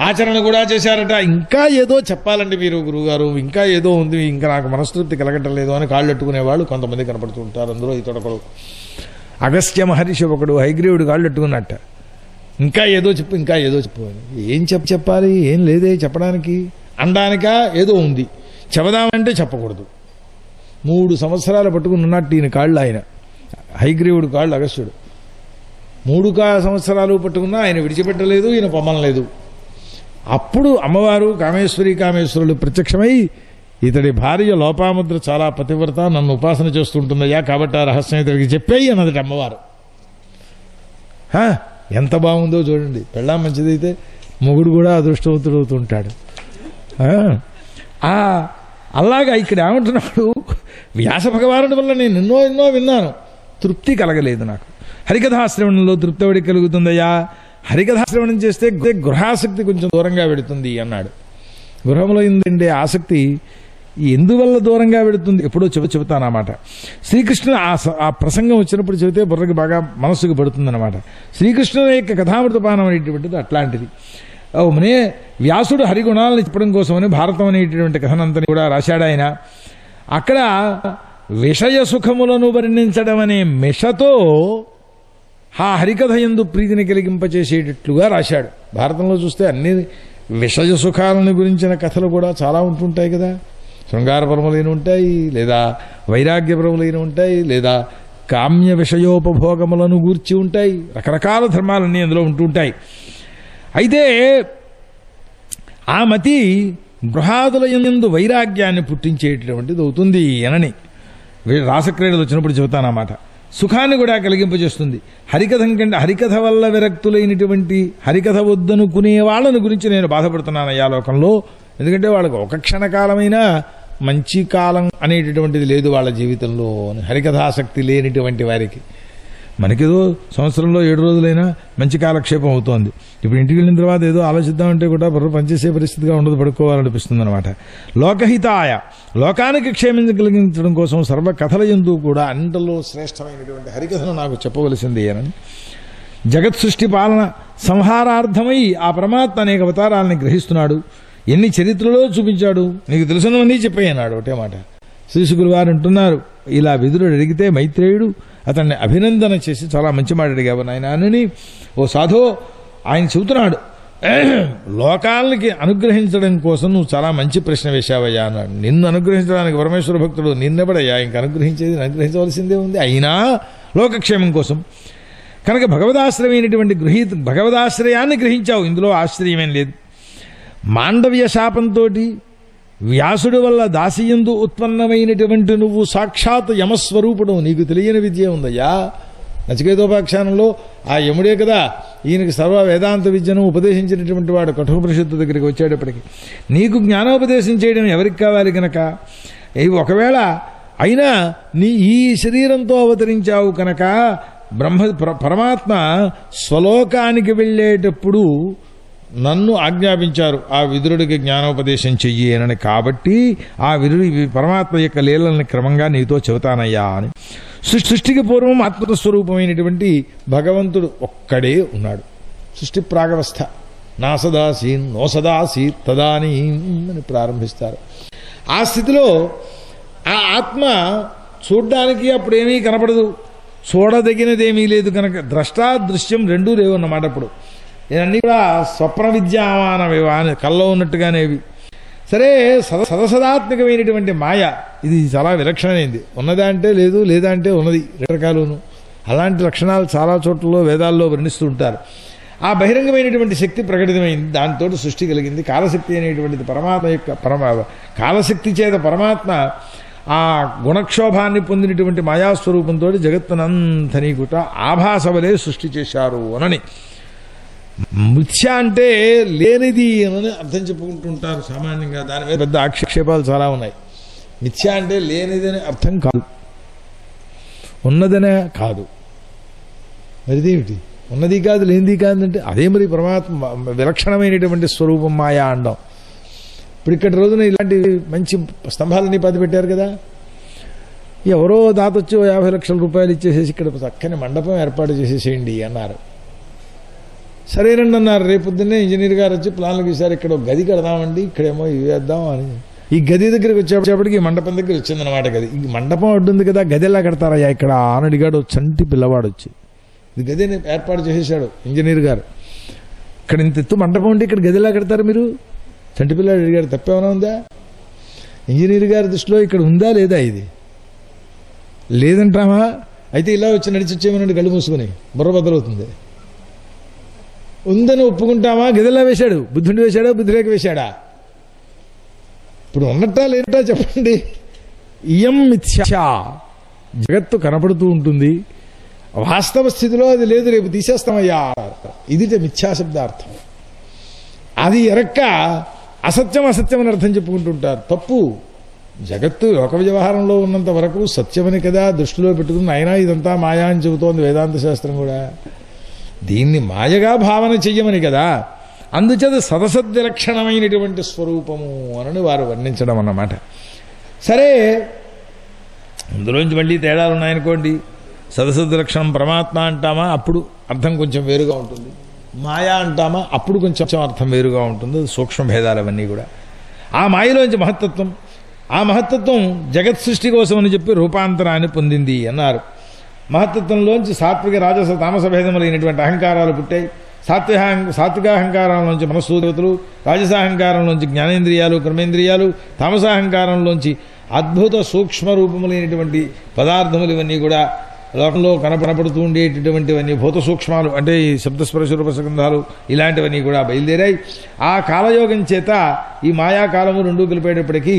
ఆచరణ కూడా చేశారట. ఇంకా ఏదో చెప్పాలండి మీరు గురువుగారు, ఇంకా ఏదో ఉంది, ఇంకా నాకు మనస్తృప్తి కలగటం లేదు అని కాళ్ళెట్టుకునేవాళ్ళు కొంతమంది కనపడుతూ ఉంటారు. అందులో ఇతడొకడు అగస్త్య మహర్షి ఒకడు హైగ్రీవుడు కాళ్ళెట్టుకున్నట్ట. ఇంకా ఏదో చెప్పు అని. ఏం చెప్పాలి, ఏం లేదే చెప్పడానికి, అనడానికా ఏదో ఉంది, చెబదామంటే చెప్పకూడదు. 3 సంవత్సరాలు పట్టుకుని ఉన్నట్టు ఈయన కాళ్ళు, ఆయన హైగ్రీవుడు కాళ్ళు అగస్త్యుడు 3 సంవత్సరాలు పట్టుకున్నా ఆయన విడిచిపెట్టలేదు, ఈయన పొమ్మనలేదు. అప్పుడు అమ్మవారు కామేశ్వరులు ప్రత్యక్షమై, ఇతడి భార్య లోపాముద్ర చాలా పతివ్రత, నన్ను ఉపాసన చేస్తుంటుందయ్యా, కాబట్టి ఆ రహస్యం ఇతడికి చెప్పేయి అన్నది అమ్మవారు. ఎంత బాగుందో చూడండి. పెళ్ళాం మంచిదైతే మొగుడు కూడా అదృష్టవంతుడు అవుతుంటాడు. అలాగా ఇక్కడ ఏమంటున్నాడు, వ్యాస భగవానుడి వల్ల నేను ఎన్నో విన్నాను, తృప్తి కలగలేదు నాకు. హరికథాశ్రవణంలో తృప్తి ఎవడికి కలుగుతుందయ్యా? హరికథాశ్రవణం చేస్తే గృహాసక్తి కొంచెం దూరంగా పెడుతుంది అన్నాడు. గృహంలో ఏంటంటే ఆసక్తి ఎందువల్ల దూరంగా పెడుతుంది ఎప్పుడో చెబుతానమాట. శ్రీకృష్ణుడు ఆ ప్రసంగం వచ్చినప్పుడు చెబితే బుర్రకి బాగా మనస్సుకు పడుతుందన్నమాట. శ్రీకృష్ణుని యొక్క కథామృతపానం అనేటువంటిది అట్లాంటిది. మనే వ్యాసుడు హరిగుణాలను చెప్పడం కోసమని భారతం అనేటువంటి కథనంతని కూడా రాశాడు ఆయన. అక్కడ విషయ సుఖములను వర్ణించడం అనే మిషతో ఆ హరికథ యందు ప్రీతిని కలిగింపచేసేటట్లుగా రాశాడు. భారతంలో చూస్తే అన్ని విషయ సుఖాలను గురించిన కథలు కూడా చాలా ఉంటుంటాయి కదా. శృంగారపరములైన ఉంటాయి, లేదా వైరాగ్యపరములైన ఉంటాయి, లేదా కామ్య విషయోపభోగములను గూర్చి ఉంటాయి. రకరకాల ధర్మాలన్నీ అందులో ఉంటుంటాయి. అయితే ఆ మతి గృహాదుల యందు వైరాగ్యాన్ని పుట్టించేటటువంటిది అవుతుంది అనని రాసక్రీడలు వచ్చినప్పుడు చెబుతానన్నమాట. సుఖాన్ని కూడా కలిగింపజేస్తుంది. హరికథం కంటే హరికథ వల్ల విరక్తులైనటువంటి హరికథ వద్దనుకునే వాళ్ళని గురించి నేను బాధపడుతున్నాను అయ్యా లోకంలో. ఎందుకంటే వాళ్ళకు ఒక క్షణకాలమైనా మంచి కాలం అనేటటువంటిది లేదు వాళ్ళ జీవితంలో. హరికథాసక్తి లేనిటువంటి వారికి మనకేదో సంవత్సరంలో 7 రోజులైనా మంచి కాలక్షేపం అవుతోంది. ఇప్పుడు ఇంటికి వెళ్ళిన తర్వాత ఏదో ఆలోచిద్దామంటే కూడా బుర్ర పనిచేసే పరిస్థితిగా ఉండదు, పడుకోవాలనిపిస్తుంది అనమాట. లోకహితాయ, లోకానికి క్షేమం కలిగించడం కోసం సర్వ కథల యందు కూడా అన్నింటిలో శ్రేష్టమైనటువంటి హరికథను నాకు చెప్పవలసింది అని జగత్ సృష్టి పాలన సంహారార్థమై ఆ పరమాత్మ అనేక అవతారాలని గ్రహిస్తున్నాడు. ఎన్ని చరిత్రలో చూపించాడు, నీకు తెలుసున్నవన్నీ చెప్పాయన్నాడు ఒకటే మాట. శ్రీశుకులు వారు అంటున్నారు, ఇలా విదురుడు అడిగితే మైత్రేయుడు అతన్ని అభినందన చేసి చాలా మంచి మాట అడిగావు నాయన అని. ఓ సాధో, ఆయన చెబుతున్నాడు, లోకాలకి అనుగ్రహించడం కోసం నువ్వు చాలా మంచి ప్రశ్న వేశావయ్యా అన్నాడు. నిన్ను అనుగ్రహించడానికి పరమేశ్వర భక్తుడు నిన్నెవడయ్యా, ఇంక అనుగ్రహించవలసిందే ఉంది. అయినా లోకక్షేమం కోసం కనుక భగవదాశ్రయమైనటువంటి భగవదాశ్రయాన్ని గ్రహించావు, ఇందులో ఆశ్చర్యమేం లేదు. మాండవ్య శాపంతో వ్యాసుడి వల్ల దాసియందు ఉత్పన్నమైనటువంటి నువ్వు సాక్షాత్ యమస్వరూపుడు, నీకు తెలియని విద్య ఉందయ్యా. నచికేతోపాఖ్యానంలో ఆ యముడే కదా ఈయనకి సర్వ వేదాంత విద్యను ఉపదేశించినటువంటి వాడు. కఠోపనిషత్తు దగ్గరికి వచ్చేటప్పటికి నీకు జ్ఞానోపదేశం చేయడం ఎవరికి కావాలి కనుక, ఒకవేళ అయినా నీ ఈ శరీరంతో అవతరించావు కనుక పరమాత్మ స్వలోకానికి వెళ్ళేటప్పుడు నన్ను ఆజ్ఞాపించారు ఆ విదురుడికి జ్ఞానోపదేశం చెయ్యి అని. కాబట్టి ఆ విదురుడి పరమాత్మ యొక్క లీలల్ని క్రమంగా నీతో చెబుతానయ్యా అని. సృష్టికి పూర్వం ఆత్మస్వరూపమైనటువంటి భగవంతుడు ఒక్కడే ఉన్నాడు. సృష్టి ప్రాగవస్థ నా సదాసీన్ నో సదాసీ తదానీ అని ప్రారంభిస్తారు. ఆ స్థితిలో ఆ ఆత్మ చూడ్డానికి అప్పుడేమీ కనపడదు, చూడదగినదేమీ లేదు కనుక ద్రష్టాదృశ్యం రెండూ లేవు అన్నమాట. అప్పుడు ఇవన్నీ కూడా స్వప్న విద్యామానమేవా అని కల్లో ఉన్నట్టుగానేవి. సరే, సదసదాత్మకమైనటువంటి మాయ ఇది చాలా విలక్షణమైంది. ఉన్నదా అంటే లేదు, లేదా అంటే ఉన్నది, రెండు రకాలును. అలాంటి లక్షణాలు చాలా చోట్లలో వేదాల్లో వర్ణిస్తూ ఉంటారు. ఆ బహిరంగమైనటువంటి శక్తి ప్రకటితమైంది, దాంతో సృష్టి కలిగింది. కాలశక్తి అనేటువంటిది పరమాత్మ యొక్క కాలశక్తి చేత పరమాత్మ ఆ గుణక్షోభాన్ని పొందినటువంటి మాయాస్వరూపంతో జగత్తునంతని కూడా ఆభాసవలే సృష్టి చేశారు అనని. మిథ్య అంటే లేనిది అని అర్థం చెప్పుకుంటుంటారు సామాన్యంగా. దాని మీద పెద్ద ఆక్షేపాలు చాలా ఉన్నాయి. మిథ్య అంటే లేనిదని అర్థం కాదు, ఉన్నదనే కాదు. మరిదేమిటి? ఉన్నది కాదు లేనిది కాదు అంటే అదే మరి పరమాత్మ విలక్షణమైనటువంటి స్వరూపం మాయా అండం. ఇప్పుడు ఇక్కడ రోజున ఇలాంటి మంచి స్తంభాలన్నీ పాతి పెట్టారు కదా, ఎవరో దాతొచ్చి 50 లక్షల రూపాయలు ఇచ్చేసేసి ఇక్కడ చక్కని మండపం ఏర్పాటు చేసేసేయండి అన్నారు. సరేనండి అన్నారు. రేపొద్దున్నే ఇంజనీర్ గారు వచ్చి ప్లాన్లు గీశారు, ఇక్కడ ఒక గది కడదామండి, ఇక్కడేమో ఇవి వేద్దాం అని. ఈ గది దగ్గరికి వచ్చేప్పటికి ఈ మండపం దగ్గర వచ్చిందనమాట గది. ఈ మండపం అడ్డుంది కదా, గది ఎలా కడతారయ్యా ఇక్కడ అని అడిగాడు చంటి పిల్లవాడు వచ్చి. ఇది గదిని ఏర్పాటు చేసేసాడు ఇంజనీర్ గారు. ఇక్కడ ఇంత ఎత్తు మండపం ఉంటే ఇక్కడ గది ఎలా కడతారు మీరు? చంటి పిల్లాడు అడిగాడు. తప్పేమైనా ఉందా? ఇంజనీర్ గారి దృష్టిలో ఇక్కడ ఉందా లేదా? ఇది లేదంటామా? అయితే ఇలా వచ్చి నడిచి వచ్చేమనండి కళ్ళు మూసుకుని, బుర్ర బద్దలవుతుంది. ఉందని ఒప్పుకుంటామా? గదిలా వేశాడు. బుద్ధుడిని వేశాడా, బుద్ధిరేఖ వేశాడా? ఇప్పుడు ఉన్నట్టా లేనట్టా చెప్పండి. ఇయం మిథ్యా, జగత్తు కనపడుతూ ఉంటుంది, వాస్తవ స్థితిలో అది లేదు, రేపు తీసేస్తామయ్యా. ఇది మిథ్యాశబ్దార్థం. అది ఎరక్క అసత్యం అసత్యం అని అర్థం చెప్పుకుంటుంటారు. తప్పు. జగత్తు లోక వ్యవహారంలో ఉన్నంత వరకు సత్యమని కదా దృష్టిలో పెట్టుకుని అయినా ఇదంతా మాయా అని చెబుతోంది వేదాంత శాస్త్రం కూడా. దీన్ని మాయగా భావన చెయ్యమని కదా. అందుచేత సదసద్విలక్షణమైనటువంటి స్వరూపము అని వారు వర్ణించడం అన్నమాట. సరే, అందులోంచి మళ్ళీ తేడాలు ఉన్నాయనుకోండి. సదసద్విలక్షణం పరమాత్మ అంటామా, అప్పుడు అర్థం కొంచెం వేరుగా ఉంటుంది. మాయా అంటామా, అప్పుడు కొంచెం అర్థం వేరుగా ఉంటుంది. సూక్ష్మ భేదాలు అవన్నీ కూడా. ఆ మాయలోంచి మహత్తత్వం, ఆ మహత్తత్వం జగత్ సృష్టి కోసం అని చెప్పి రూపాంతరాన్ని పొందింది అన్నారు. మహత్తత్వంలోంచి సాత్విక రాజస తామస భేదములైనటువంటి అహంకారాలు పుట్టాయి. సాత్వికాహంకారంలోంచి మనస్సూదేవతలు, రాజసాహంకారంలోంచి జ్ఞానేంద్రియాలు కర్మేంద్రియాలు, తామసాహంకారంలోంచి అద్భుత సూక్ష్మ రూపములైనటువంటి పదార్థములు ఇవన్నీ కూడా లోకంలో కనపడుతూ ఉండేటటువంటివన్నీ భూత సూక్ష్మాలు అంటే ఈ శబ్దస్పర్శ రూపసగంధాలు ఇలాంటివన్నీ కూడా బయలుదేరాయి. ఆ కాలయోగం చేత ఈ మాయాకాలము రెండూ కలిపేటప్పటికీ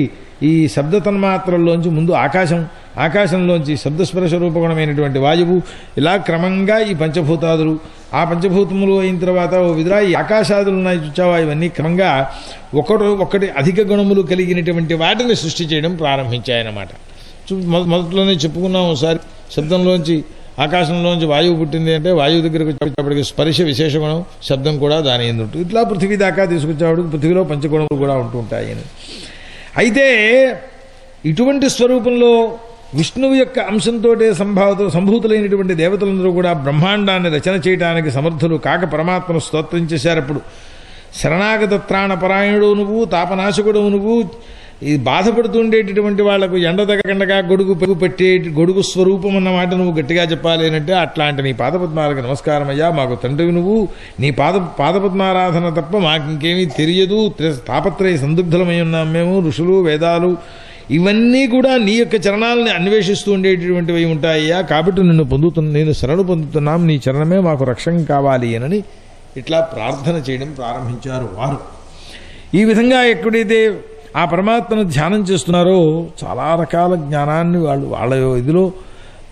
ఈ శబ్ద తన్మాత్రల్లోంచి ముందు ఆకాశం, ఆకాశంలోంచి శబ్దస్పర్శ రూపగుణమైనటువంటి వాయువు, ఇలా క్రమంగా ఈ పంచభూతాదులు, ఆ పంచభూతములు అయిన తర్వాత ఓ విధంగా ఈ ఆకాశాదులు ఉన్నాయి చూచావా, ఇవన్నీ క్రమంగా ఒకటి అధిక గుణములు కలిగినటువంటి వాటిని సృష్టి చేయడం ప్రారంభించాయన్నమాట. మొదట్లోనే చెప్పుకున్నాం ఒకసారి. శబ్దంలోంచి ఆకాశంలోంచి వాయువు పుట్టింది అంటే వాయువు దగ్గరకు వచ్చేటప్పటికి స్పర్శ విశేష గుణం, శబ్దం కూడా దాని ఎందు ఉంటుంది. ఇట్లా పృథివీ దాకా తీసుకొచ్చేవాడికి పృథివీలో పంచగుణములు కూడా ఉంటూ ఉంటాయి. అయితే ఇటువంటి స్వరూపంలో విష్ణువు యొక్క అంశంతో సంభూతులైనటువంటి దేవతలందరూ కూడా బ్రహ్మాండాన్ని రచన చేయడానికి సమర్థులు కాక పరమాత్మను స్తోత్రం చేశారప్పుడు. శరణాగత త్రాణ పరాయణుడు నువ్వు, తాపనాశకుడు నువ్వు, ఈ బాధపడుతుండేటటువంటి వాళ్లకు ఎండ తగ్గకుండా గొడుగు పెట్టే గొడుగు స్వరూపం అన్నమాట నువ్వు గట్టిగా చెప్పాలి అంటే అట్లాంటి నీ పాదపద్మాలకు నమస్కారం అయ్యా, మాకు తండ్రివి నువ్వు, నీ పాదపద్మారాధన తప్ప మాకింకేమీ తెలియదు, తాపత్రయ సందిగ్ధులమై ఉన్నాం మేము, ఋషులు వేదాలు ఇవన్నీ కూడా నీ యొక్క చరణాలని అన్వేషిస్తూ ఉండేటటువంటివి ఉంటాయ్యా, కాబట్టి నేను శరణు పొందుతున్నాం, నీ చరణమే మాకు రక్షణ కావాలి అని ఇట్లా ప్రార్థన చేయడం ప్రారంభించారు వారు. ఈ విధంగా ఎక్కడైతే ఆ పరమాత్మను ధ్యానం చేస్తున్నారో చాలా రకాల జ్ఞానాన్ని వాళ్ళ ఇదిలో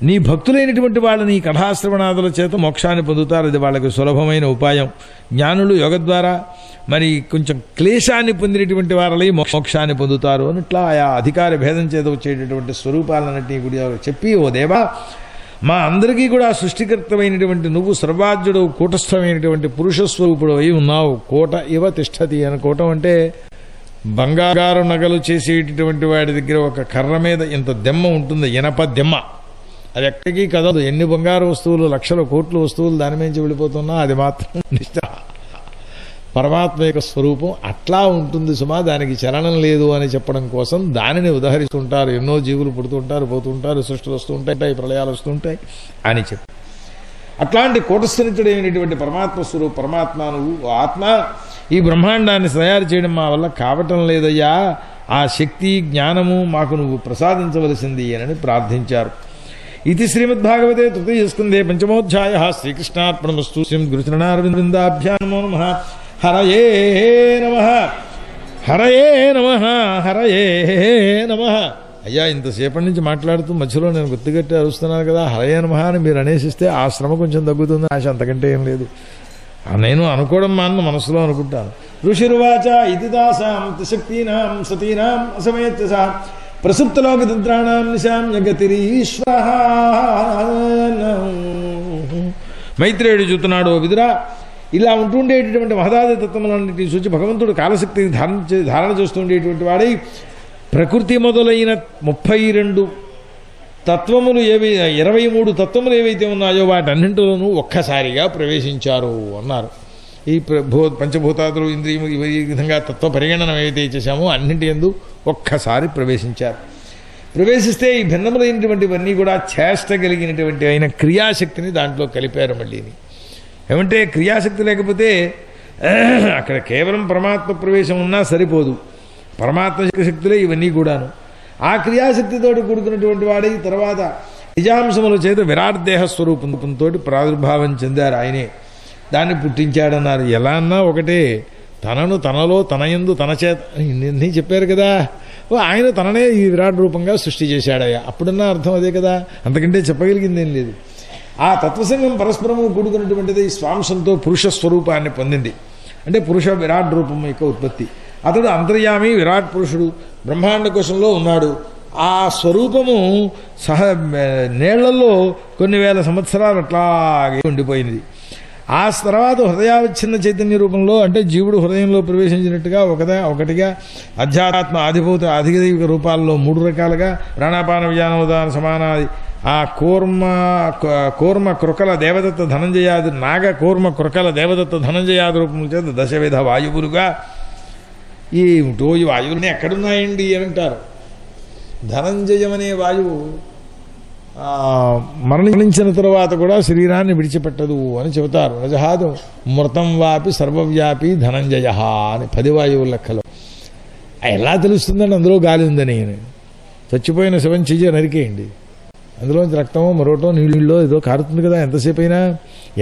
నీ భక్తులైనటువంటి వాళ్ళని ఈ కథాశ్రవణాదుల చేత మోక్షాన్ని పొందుతారు. ఇది వాళ్ళకి సులభమైన ఉపాయం. జ్ఞానులు యోగ ద్వారా మరి కొంచెం క్లేశాన్ని పొందినటువంటి వారలై మోక్షాన్ని పొందుతారు అని ఇట్లా ఆయా అధికార భేదం చేత వచ్చేటటువంటి స్వరూపాలన్నింటినీ కూడా చెప్పి, ఓ దేవా, మా అందరికీ కూడా సృష్టికర్తమైనటువంటి నువ్వు సర్వాజ్యుడు కూటస్థమైనటువంటి పురుషస్వరూపుడు అయి ఉన్నావు. కోట ఇవ తిష్టతి అని. కోటం అంటే బంగారు నగలు చేసేటటువంటి వాడి దగ్గర ఒక కర్ర మీద ఇంత దెమ్మ ఉంటుంది, ఇనప దెమ్మ. అది ఎక్కడికి కదదు. ఎన్ని బంగారు వస్తువులు, లక్షల కోట్ల వస్తువులు దాని నుంచి వెళ్ళిపోతున్నా అది మాత్రం నిష్ట. పరమాత్మ యొక్క స్వరూపం అట్లా ఉంటుంది సుమా, దానికి చలనం లేదు అని చెప్పడం కోసం దానిని ఉదహరిస్తుంటారు. ఎన్నో జీవులు పుడుతుంటారు, పోతుంటారు, సృష్టిలు వస్తూ ఉంటాయి, ప్రళయాలు వస్తుంటాయి అని చెప్పి అట్లాంటి కూటస్థితుడైనటువంటి పరమాత్మ స్వరూప పరమాత్మ నువ్వు ఆత్మ ఈ బ్రహ్మాండాన్ని తయారు చేయడం మా వల్ల కావటం లేదయ్యా, ఆ శక్తి జ్ఞానము మాకు నువ్వు ప్రసాదించవలసింది అని ప్రార్థించారు. ఇది శ్రీమద్భాగవతే తృతీయ స్కందే పంచమోధ్యాయ. శ్రీకృష్ణార్పణమస్తు. శ్రీ గురుచరణారవిందాభ్యాం నమో నమః. హరయే నమః, హరయే నమః, హరయే నమః. అయ్యా, ఇంతసేపటి నుంచి మాట్లాడుతూ మధ్యలో నేను గుర్తుగట్టి అరుస్తున్నాను కదా, హరయే నమః అని మీరు అనేసిస్తే ఆ శ్రమ కొంచెం తగ్గుతుంది. ఆశ అంతకంటే ఏం లేదు. నేను అనుకోవడం మాను, మనసులో అనుకుంటాను. ఋషిరువాచ ఇది దాసాం శక్తీనాం సతీనాం అసమేత్య సహ ప్రసుప్తలోకతంత్రాణం నిశామ్యగతిరీశ్వర. మైత్రేయుడు చూస్తున్నాడు, ఓ విదురా, ఇలా ఉంటుండేటటువంటి మహదాది తత్వములన్నింటినీ సూచి భగవంతుడు కాలశక్తిని ధారణ చేస్తుండేటువంటి వాడై ప్రకృతి మొదలైన 32 తత్వములు 23 తత్వములు ఏవైతే ఉన్నాయో వాటన్నింటిలోనూ ఒక్కసారిగా ప్రవేశించారు అన్నారు. ఈ పంచభూతాదులు, ఇంద్రియము, ఈ విధంగా తత్వ పరిగణన ఏవైతే చేశామో అన్నింటి యందు ఒక్కసారి ప్రవేశించారు. ప్రవేశిస్తే ఈ భిన్నములైనటువంటివన్నీ కూడా చేష్ట కలిగినటువంటి అయిన క్రియాశక్తిని దాంట్లో కలిపారు. మళ్ళీని ఏమంటే క్రియాశక్తి లేకపోతే అక్కడ కేవలం పరమాత్మ ప్రవేశం ఉన్నా సరిపోదు. పరమాత్మ శక్తులే ఇవన్నీ కూడాను. ఆ క్రియాశక్తితో కూడుకున్నటువంటి వాడి తర్వాత నిజాంశముల చేత విరాట్ దేహ స్వరూపంతో ప్రాదుర్భావం చెందారు. ఆయనే దాన్ని పుట్టించాడన్నారు. ఎలా అన్నా ఒకటే, తనను తనలో తనయందు తన చేత ఇన్ని చెప్పారు కదా. ఆయన తననే ఈ విరాట్ రూపంగా సృష్టి చేశాడయ్యా. అప్పుడన్నా అర్థం అదే కదా, అంతకంటే చెప్పగలిగిందేం లేదు. ఆ తత్వసంగం పరస్పరము కూడుకున్నటువంటిది ఈ స్వాంశంతో పురుష స్వరూపాన్ని పొందింది. అంటే పురుష విరాట్ రూపం యొక్క ఉత్పత్తి. అతడు అంతర్యామి విరాట్ పురుషుడు బ్రహ్మాండ కోశంలో ఉన్నాడు. ఆ స్వరూపము నీళ్లలో కొన్ని వేల సంవత్సరాలు అట్లాగే ఉండిపోయింది. ఆ తర్వాత హృదయావచ్ఛిన్న చైతన్య రూపంలో, అంటే జీవుడు హృదయంలో ప్రవేశించినట్టుగా ఒకటిగా అధ్యాత్మ ఆధిభూత అధిదైవిక రూపాల్లో 3 రకాలుగా ప్రాణాపాన విజానోదాన సమానాది ఆ కూర్మ కృకల దేవదత్త ధనంజయాది నాగ కూర్మ కృకల దేవదత్త ధనంజయాది రూపముల చేత దశవిధ వాయువులుగా. ఈ వాయువులని ఎక్కడున్నాయండి అని అంటారు. ధనంజయం అనే వాయువు మరణించిన తరువాత కూడా శరీరాన్ని విడిచిపెట్టదు అని చెబుతారు. రజహాదు మృతం వాపి సర్వవ్యాపి ధనంజయ అని 10 వాయువుల లెక్కలో. ఎలా తెలుస్తుందండి అందులో గాలి ఉందని? చచ్చిపోయిన శవం చెయ్యి నరికేయండి, అందులోంచి రక్తమో మరోటో నీళ్ళో ఏదో కారుతుంది కదా. ఎంతసేపు అయినా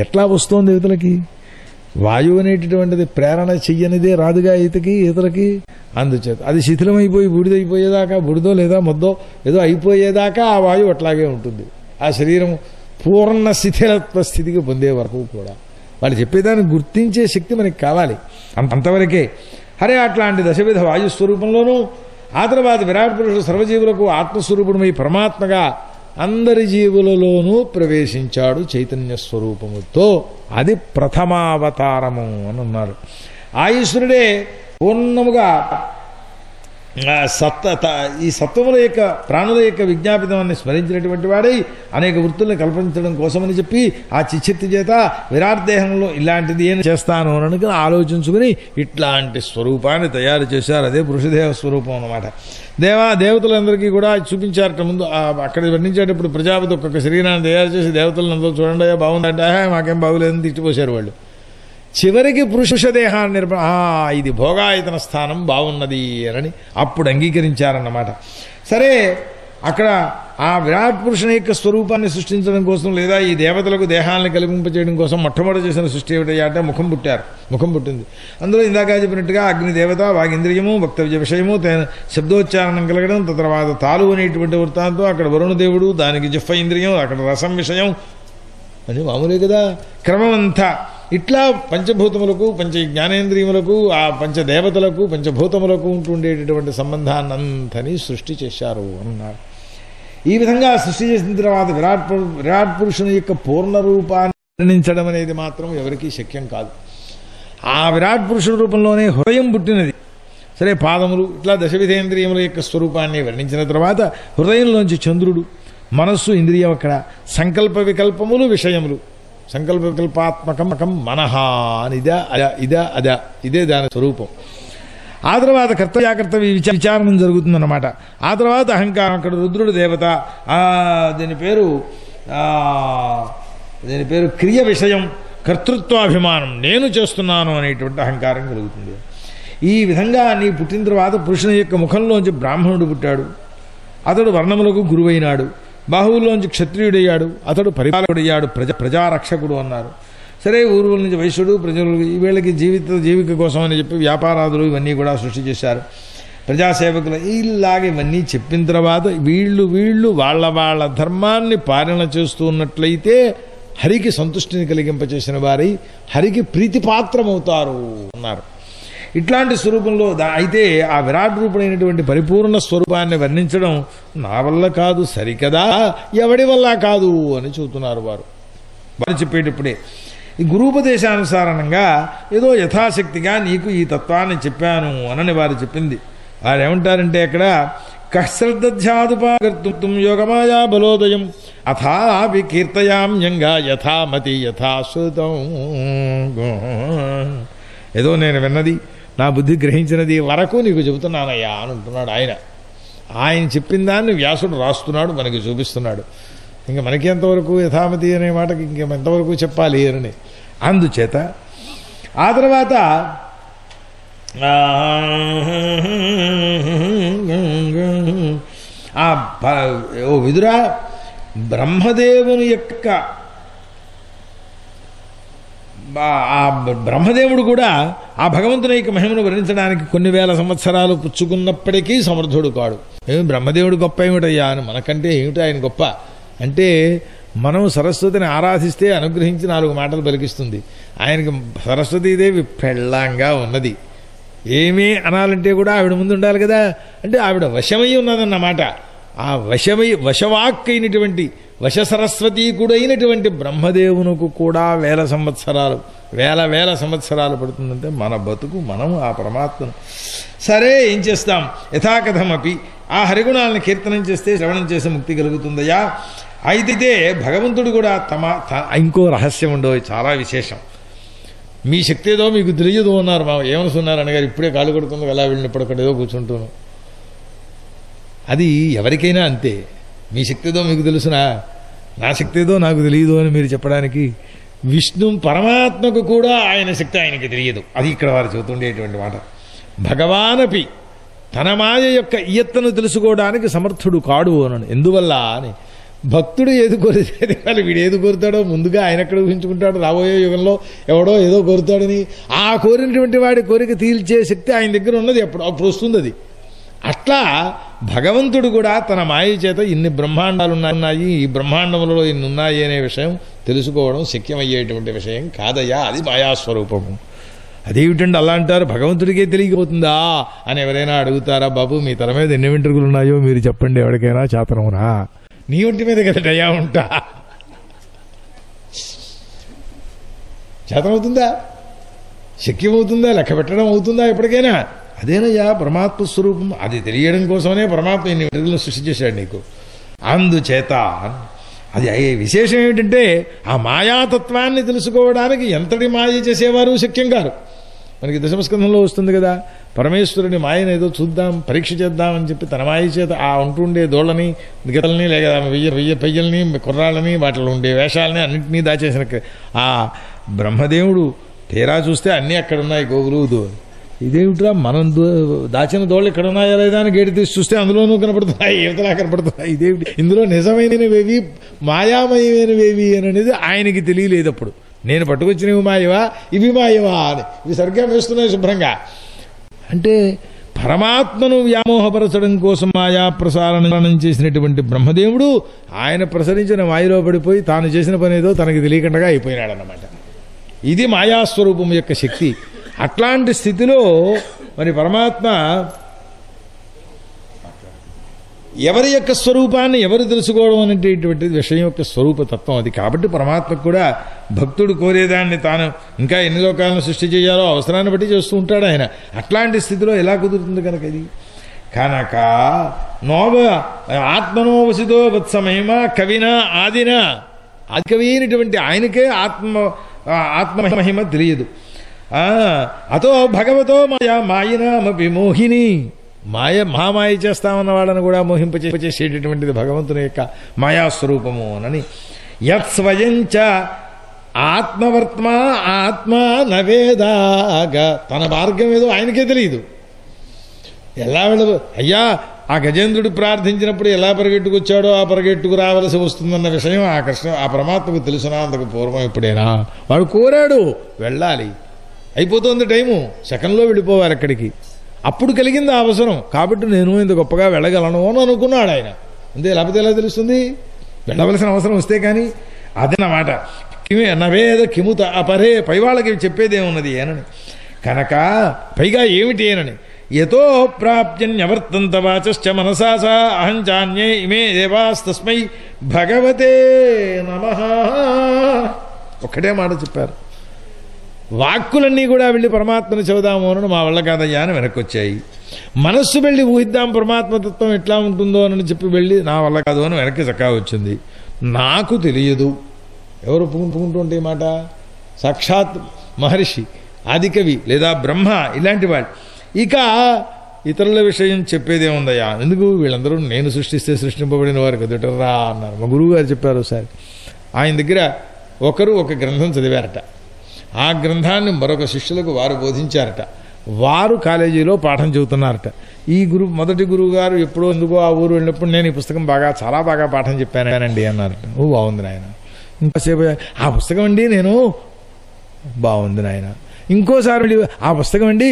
ఎట్లా వస్తోంది ఇతలకి? వాయువు అనేటటువంటిది ప్రేరణ చెయ్యనిదే రాదుగా ఈతలకి. అందుచేత అది శిథిలమైపోయి బూడిదైపోయేదాకా, బుడిదో లేదా మొద్దో ఏదో అయిపోయేదాకా ఆ వాయువు అట్లాగే ఉంటుంది. ఆ శరీరం పూర్ణ శిథిలత్వ స్థితికి పొందే వరకు కూడా వాళ్ళు చెప్పేదాన్ని గుర్తించే శక్తి మనకి కావాలి. అంతవరకే. హరే అట్లాంటి దశవిధ వాయుస్వరూపంలోనూ ఆ తర్వాత విరాట్ పురుషుడు సర్వజీవులకు ఆత్మస్వరూపుడమై పరమాత్మగా అందరి జీవులలోనూ ప్రవేశించాడు చైతన్య స్వరూపముతో. అది ప్రథమావతారము అని అన్నారు. ఆ ఈశ్వరుడే పూర్ణముగా ఈ సత్వముల యొక్క ప్రాణుల యొక్క విజ్ఞాపితాన్ని స్మరించినటువంటి వాడై అనేక వృత్తులను కల్పించడం కోసమని చెప్పి ఆ చిచ్చిత్తి చేత విరాట్ దేహంలో ఇలాంటిది ఏం చేస్తాను అని ఆలోచించుకుని ఇట్లాంటి స్వరూపాన్ని తయారు చేశారు. అదే పురుషదేవ స్వరూపం అన్నమాట. దేవతలందరికీ కూడా చూపించారట. ముందు అక్కడ వర్ణించేటప్పుడు ప్రజాపతి ఒక్కొక్క శరీరాన్ని తయారు చేసి దేవతలందరూ చూడండి బాగుందంటే మాకేం బాగులేదని తిట్టిపోశారు వాళ్ళు. చివరికి పురుష దేహాన్ని ఇది భోగాయతన స్థానం బాగున్నది అని అప్పుడు అంగీకరించారన్నమాట. సరే, అక్కడ ఆ విరాట్ పురుషుని యొక్క స్వరూపాన్ని సృష్టించడం కోసం లేదా ఈ దేవతలకు దేహాలను కల్పింపచేయడం కోసం మొట్టమొదటి చేసిన సృష్టి ఏమిటయ్యా అంటే ముఖం పుట్టింది. అందులో ఇందాక చెప్పినట్టుగా అగ్నిదేవత, వాగింద్రియము, వక్తవ్య విషయము, శబ్దోచ్చారణం కలగడం, తర్వాత తాలు అనేటువంటి వృత్తాంతం, అక్కడ వరుణదేవుడు, దానికి జిహ్వ ఇంద్రియం, అక్కడ రసం విషయం అని మామూలే కదా క్రమమంతా. ఇట్లా పంచభూతములకు, పంచ జ్ఞానేంద్రియములకు, ఆ పంచదేవతలకు, పంచభూతములకు ఉంటుండేటటువంటి సంబంధాన్నంతని సృష్టి చేశారు అన్నారు. ఈ విధంగా సృష్టి చేసిన తర్వాత విరాట్ పురుషుని యొక్క పూర్ణ రూపాన్ని వర్ణించడం అనేది మాత్రం ఎవరికీ శక్యం కాదు. ఆ విరాట్ పురుషుడి రూపంలోనే హృదయం పుట్టినది. సరే, పాదములు ఇట్లా దశవిధేంద్రియముల యొక్క స్వరూపాన్ని వర్ణించిన తర్వాత హృదయంలోంచి చంద్రుడు, మనస్సు, ఇంద్రియం, అక్కడ సంకల్ప వికల్పములు, విషయములు, సంకల్ప వికల్పాత్మకం మనహ అని ఇదే దాని స్వరూపం. ఆ తర్వాత కర్తవ్యాకర్తవ్య విచారణం జరుగుతుందన్నమాట. ఆ తర్వాత అహంకారం, అక్కడ రుద్రుడు దేవత, దీని పేరు క్రియ విషయం, కర్తృత్వాభిమానం, నేను చేస్తున్నాను అనేటువంటి అహంకారం కలుగుతుంది. ఈ విధంగా నీ పుట్టిన తర్వాత పురుషుని యొక్క ముఖంలోంచి బ్రాహ్మణుడు పుట్టాడు. అతడు వర్ణములకు గురువైనాడు. బాహువుల్లోంచి క్షత్రియుడయ్యాడు, అతడు పరిపాలకుడయ్యాడు, ప్రజారక్షకుడు అన్నారు. సరే, ఊరుల నుంచి వైశ్యుడు, ప్రజలు వీళ్ళకి జీవిక కోసం అని చెప్పి వ్యాపారాదులు ఇవన్నీ కూడా సృష్టి చేశారు. ప్రజాసేవకులు ఇలాగే ఇవన్నీ చెప్పిన తర్వాత వీళ్ళు వాళ్ళ ధర్మాన్ని పాలన చేస్తూ ఉన్నట్లయితే హరికి సంతుష్టిని కలిగింపచేసిన వారై హరికి ప్రీతిపాత్రమవుతారు అన్నారు. ఇట్లాంటి స్వరూపంలో అయితే ఆ విరాట్ రూపుడైనటువంటి పరిపూర్ణ స్వరూపాన్ని వర్ణించడం నా వల్ల కాదు సరికదా, ఎవడి వల్ల కాదు అని చెబుతున్నారు వారు చెప్పేటప్పుడే. ఈ గురూపదేశానుసారంగా ఏదో యథాశక్తిగా నీకు ఈ తత్వాన్ని చెప్పాను అనని వారు చెప్పింది. వారు ఏమంటారంటే అక్కడ కశ్రద్ధ్యాదుపాకర్తుం యోగమాయా బలోదయం అథాపి కీర్తయామ్యంగా యథామతి యథాశ్రుతం. ఏదో నేను విన్నది, నా బుద్ధి గ్రహించినది వరకు నీకు చెబుతున్నానయ్యా అని అంటున్నాడు ఆయన. ఆయన చెప్పిన దాన్ని వ్యాసుడు రాస్తున్నాడు, మనకి చూపిస్తున్నాడు. ఇంకా మనకి ఎంతవరకు యథామతి అనే మాటకి ఇంకెంతవరకు చెప్పాలి అని. అందుచేత ఆ తర్వాత ఓ విదురా, బ్రహ్మదేవుని యొక్క ఆ బ్రహ్మదేవుడు కూడా ఆ భగవంతుని యొక్క మహిమను వర్ణించడానికి కొన్ని వేల సంవత్సరాలు పుచ్చుకున్నప్పటికీ సమర్థుడు కాడు. ఏమి బ్రహ్మదేవుడు గొప్ప ఏమిటయ్యా అని, మనకంటే ఏమిటి ఆయన గొప్ప అంటే, మనం సరస్వతిని ఆరాధిస్తే అనుగ్రహించి 4 మాటలు పలికిస్తుంది. ఆయనకి సరస్వతీదేవి పెళ్ళంగా ఉన్నది. ఏమీ అనాలంటే కూడా ఆవిడ ముందు ఉండాలి కదా, అంటే ఆవిడ వశమై ఉన్నదన్నమాట. ఆ వశవాక్ అయినటువంటి వశసరస్వతీకుడైనటువంటి బ్రహ్మదేవునికి కూడా వేల సంవత్సరాలు పడుతుందంటే మన బతుకు మనం ఆ పరమాత్మను. సరే, ఏం చేస్తాం, యథాకథమపి ఆ హరిగుణాలను కీర్తనం చేస్తే శ్రవణం చేసే ముక్తి కలుగుతుందయ్యా. అయితే భగవంతుడు కూడా ఇంకో రహస్యం ఉండవు, చాలా విశేషం. మీ శక్తి ఏదో మీకు తెలియదు అన్నారు. ఏమనుకున్నారు అన్నగారు, ఇప్పుడే కాళ్ళు కొడుకుంది ఎలా వెళ్ళినప్పుడు అక్కడ ఏదో కూర్చుంటాను. అది ఎవరికైనా అంతే. మీ శక్తి ఏదో మీకు తెలుసునా, నా శక్తి ఏదో నాకు తెలియదు అని మీరు చెప్పడానికి, విష్ణు పరమాత్మకు కూడా ఆయన శక్తి ఆయనకి తెలియదు. అది ఇక్కడ వారు చెబుతుండేటువంటి మాట. భగవానపి తన మాయ యొక్క ఇయత్తను తెలుసుకోవడానికి సమర్థుడు కాడు అన్నాడు. ఎందువల్ల అని, భక్తుడు ఏది కోరితే వాళ్ళు వీడు ఏది కోరుతాడో ముందుగా ఆయన ఎక్కడ ఊహించుకుంటాడు, రాబోయే యుగంలో ఎవడో ఏదో కోరుతాడని. ఆ కోరినటువంటి వాడి కోరిక తీర్చే శక్తి ఆయన దగ్గర ఉన్నది, అప్పుడు వస్తుంది అది. అట్లా భగవంతుడు కూడా తన మాయ చేత ఇన్ని బ్రహ్మాండాలు ఉన్నాయి, ఈ బ్రహ్మాండములలో ఇన్ని ఉన్నాయి అనే విషయం తెలుసుకోవడం శక్యమయ్యేటువంటి విషయం కాదయ్యా, అది మాయాస్వరూపము. అదేమిటండి అలా అంటారు, భగవంతుడికే తెలియకపోతుందా అని ఎవరైనా అడుగుతారా? బాబు, మీ తల మీద ఎన్ని వెంట్రుకలు ఉన్నాయో మీరు చెప్పండి, ఎవరికైనా చేతనమునా? నీ ఒంటి మీద కదటయ్యా ఉంటా, చేతనవుతుందా, శక్యమవుతుందా, లెక్క పెట్టడం అవుతుందా ఎప్పటికైనా? అదేనయ్యా పరమాత్మ స్వరూపం. అది తెలియడం కోసమనే పరమాత్మ ఇన్ని వెంట్రుకలను సృష్టి చేశాడు నీకు. అందుచేత అది విశేషం ఏమిటంటే, ఆ మాయాతత్వాన్ని తెలుసుకోవడానికి ఎంతటి మాయ చేసేవారు శక్యం కారు. మనకి దశమస్కంధంలో వస్తుంది కదా, పరమేశ్వరుని మాయను ఏదో చూద్దాం, పరీక్ష చేద్దామని చెప్పి తన మాయ చేత ఆ ఉంటుండే దోళ్ళని, గితల్ని, లేక పెయ్యల్ని, కుర్రాళ్ళని, వాటిలో ఉండే వేషాలని అన్నింటినీ దాచేసిన ఆ బ్రహ్మదేవుడు తీరా చూస్తే అన్నీ అక్కడ ఉన్నాయి, గోగులు. ఇదేమిట్రా, మనం దాచిన దోళ్ళు ఇక్కడ ఉన్నాయా లేదా అని గేటు తీసి చూస్తే అందులోనూ కనపడుతున్నాయి, యువతలా కనపడుతున్నాయి. ఇదేమిటి, ఇందులో నిజమైనవేవి మాయామయమైనవేవి అని అనేది ఆయనకి తెలియలేదు. అప్పుడు నేను పట్టుకొచ్చినవి మాయవా, ఇవి మాయవా అని, ఇవి సరిగ్గా వేస్తున్నాయి శుభ్రంగా. అంటే పరమాత్మను వ్యామోహపరచడం కోసం మాయా ప్రసారణం చేసినటువంటి బ్రహ్మదేవుడు ఆయన ప్రసరించిన మాయలో పడిపోయి తాను చేసిన పని ఏదో తనకి తెలియకుండా అయిపోయినాడన్నమాట. ఇది మాయాస్వరూపం యొక్క శక్తి. అట్లాంటి స్థితిలో మరి పరమాత్మ ఎవరి యొక్క స్వరూపాన్ని ఎవరు తెలుసుకోవడం అనేటటువంటి విషయం యొక్క స్వరూపతత్వం అది. కాబట్టి పరమాత్మకు కూడా భక్తుడు కోరేదాన్ని తాను ఇంకా ఎన్ని లోకాలను సృష్టి చేయాలో అవసరాన్ని బట్టి చేస్తూ ఉంటాడు ఆయన. అట్లాంటి స్థితిలో ఎలా కుదురుతుంది కనుక ఇది కనుక నోవ ఆత్మనోవసితో వత్సమహిమ కవిన ఆదిన, ఆది కవి అయినటువంటి ఆయనకే ఆత్మమహిమ తెలియదు. అతో భగవతో మాయనామపి మోహిని, మహామాయ చేస్తామన్న వాళ్ళని కూడా మోహింపచేసేటటువంటిది భగవంతుని యొక్క మాయాస్వరూపము అని. యత్ స్వయంచ ఆత్మవర్త్మా ఆత్మ నవేదాగా, తన మార్గం ఏదో ఆయనకే తెలియదు. ఎలా వెళ్ళదు అయ్యా, ఆ గజేంద్రుడు ప్రార్థించినప్పుడు ఎలా పరిగెట్టుకొచ్చాడో ఆ పరిగెట్టుకు రావలసి వస్తుందన్న విషయం ఆ పరమాత్మకు తెలుసునా అంతకు పూర్వం ఎప్పుడైనా? వాడు కోరాడు, వెళ్ళాలి, అయిపోతుంది టైము, సెకండ్లో వెళ్ళిపోవాలి అక్కడికి. అప్పుడు కలిగింది ఆ అవసరం. కాబట్టి నేను ఇంత గొప్పగా వెళ్ళగలను అని అనుకున్నాడు ఆయన. అంతే, లేకపోతే ఎలా తెలుస్తుంది? వెళ్ళవలసిన అవసరం వస్తే కానీ. అదన్నమాట. నవేద కిముత అపరే, పైవాళ్ళకి చెప్పేదేమున్నది ఏనని. కనుక పైగా ఏమిటి ఏనని, యతో ప్రాప్యన్యవర్తంత వాచశ్చ మనసా సా అహంచాన్యే ఇమే దేవాస్తస్మై భగవతే నమః. ఒక్కటే మాట చెప్పారు. వాక్కులన్నీ కూడా వెళ్ళి పరమాత్మని చెబుదాము అని మా వల్ల కాదయ్యా అని వెనక్కి వచ్చాయి. మనస్సు వెళ్ళి ఊహిద్దాం పరమాత్మతత్వం ఎట్లా ఉంటుందో అని చెప్పి వెళ్ళి నా వల్ల కాదు అని వెనక్కి చక్కా వచ్చింది. నాకు తెలియదు. ఎవరు ఒప్పుకుంటూ ఉంటే ఈ మాట? సాక్షాత్ మహర్షి, ఆదికవి లేదా బ్రహ్మ, ఇలాంటి వాళ్ళు. ఇక ఇతరుల విషయం చెప్పేదేముందయ్యా, ఎందుకు వీళ్ళందరూ నేను సృష్టిస్తే సృష్టింపబడిన వారు కదుటరా అన్నారు. మా గురువు గారు చెప్పారు ఒకసారి. ఆయన దగ్గర ఒకరు ఒక గ్రంథం చదివారట. ఆ గ్రంథాన్ని మరొక శిష్యులకు వారు బోధించారట. వారు కాలేజీలో పాఠం చెబుతున్నారట. ఈ మొదటి గురువు గారు ఎప్పుడో ఎందుకో ఆ ఊరు వెళ్ళినప్పుడు నేను ఈ పుస్తకం చాలా బాగా పాఠం చెప్పానండి అన్నారట. ఓ బాగుంది నాయన. ఇంకోసేపు ఆ పుస్తకం అండి నేను, బాగుంది నాయన. ఇంకోసారి ఆ పుస్తకం అండి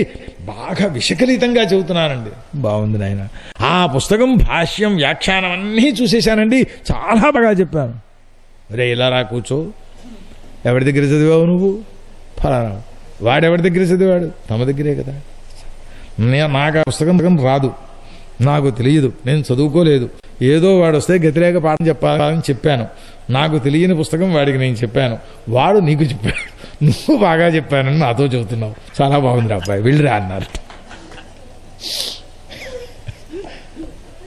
బాగా విషకలితంగా చెబుతున్నానండి, బాగుంది నాయన. ఆ పుస్తకం భాష్యం వ్యాఖ్యానం అన్నీ చూసేశానండి, చాలా బాగా చెప్పాను. రే ఇలా రా కూర్చో. ఎవరి దగ్గర చదివావు నువ్వు? ఫలానా. వాడెవరి దగ్గర చదివాడు? తమ దగ్గరే కదా. నాకు ఆ పుస్తకం రాదు, నాకు తెలియదు, నేను చదువుకోలేదు. ఏదో వాడు వస్తే గతిరేక పాఠం చెప్పాలని చెప్పాను. నాకు తెలియని పుస్తకం వాడికి నేను చెప్పాను, వాడు నీకు చెప్పాడు, నువ్వు బాగా చెప్పానని నాతో చెబుతున్నావు. చాలా బాగుంది అబ్బాయి, వెళ్ళిరా అన్నారు.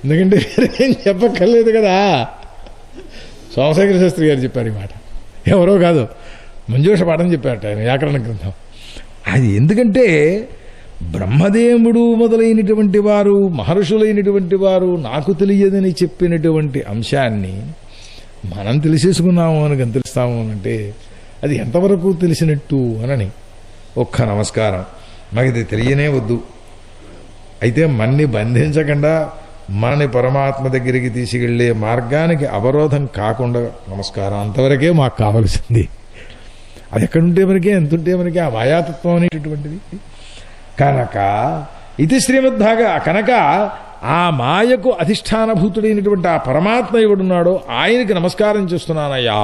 ఎందుకంటే ఏం చెప్పక్కర్లేదు కదా. సోమశేఖర శాస్త్రి గారు చెప్పారు ఈ మాట, ఎవరో కాదు, మంజూష పాఠం చెప్పారట ఆయన, వ్యాకరణ గ్రంథం. అది ఎందుకంటే బ్రహ్మదేవుడు మొదలైనటువంటి వారు, మహర్షులైనటువంటి వారు నాకు తెలియదని చెప్పినటువంటి అంశాన్ని మనం తెలిసేసుకున్నాము అని గంతరిస్తాము అంటే అది ఎంతవరకు తెలిసినట్టు అనని. ఒక్క నమస్కారం, మాకు ఇది తెలియనే వద్దు. అయితే మన్ని బంధించకుండా మనని పరమాత్మ దగ్గరికి తీసుకెళ్లే మార్గానికి అవరోధం కాకుండా నమస్కారం, అంతవరకే మాకు కావలసింది. అది ఎక్కడుంటే మనకే, ఎంతుంటే మనకే ఆ మాయాతత్వం అనేటటువంటిది. కనుక ఇది శ్రీమద్భాగ. కనుక ఆ మాయకు అధిష్టానభూతుడైనటువంటి ఆ పరమాత్మ ఎవడున్నాడో ఆయనకి నమస్కారం చేస్తున్నానయ్యా.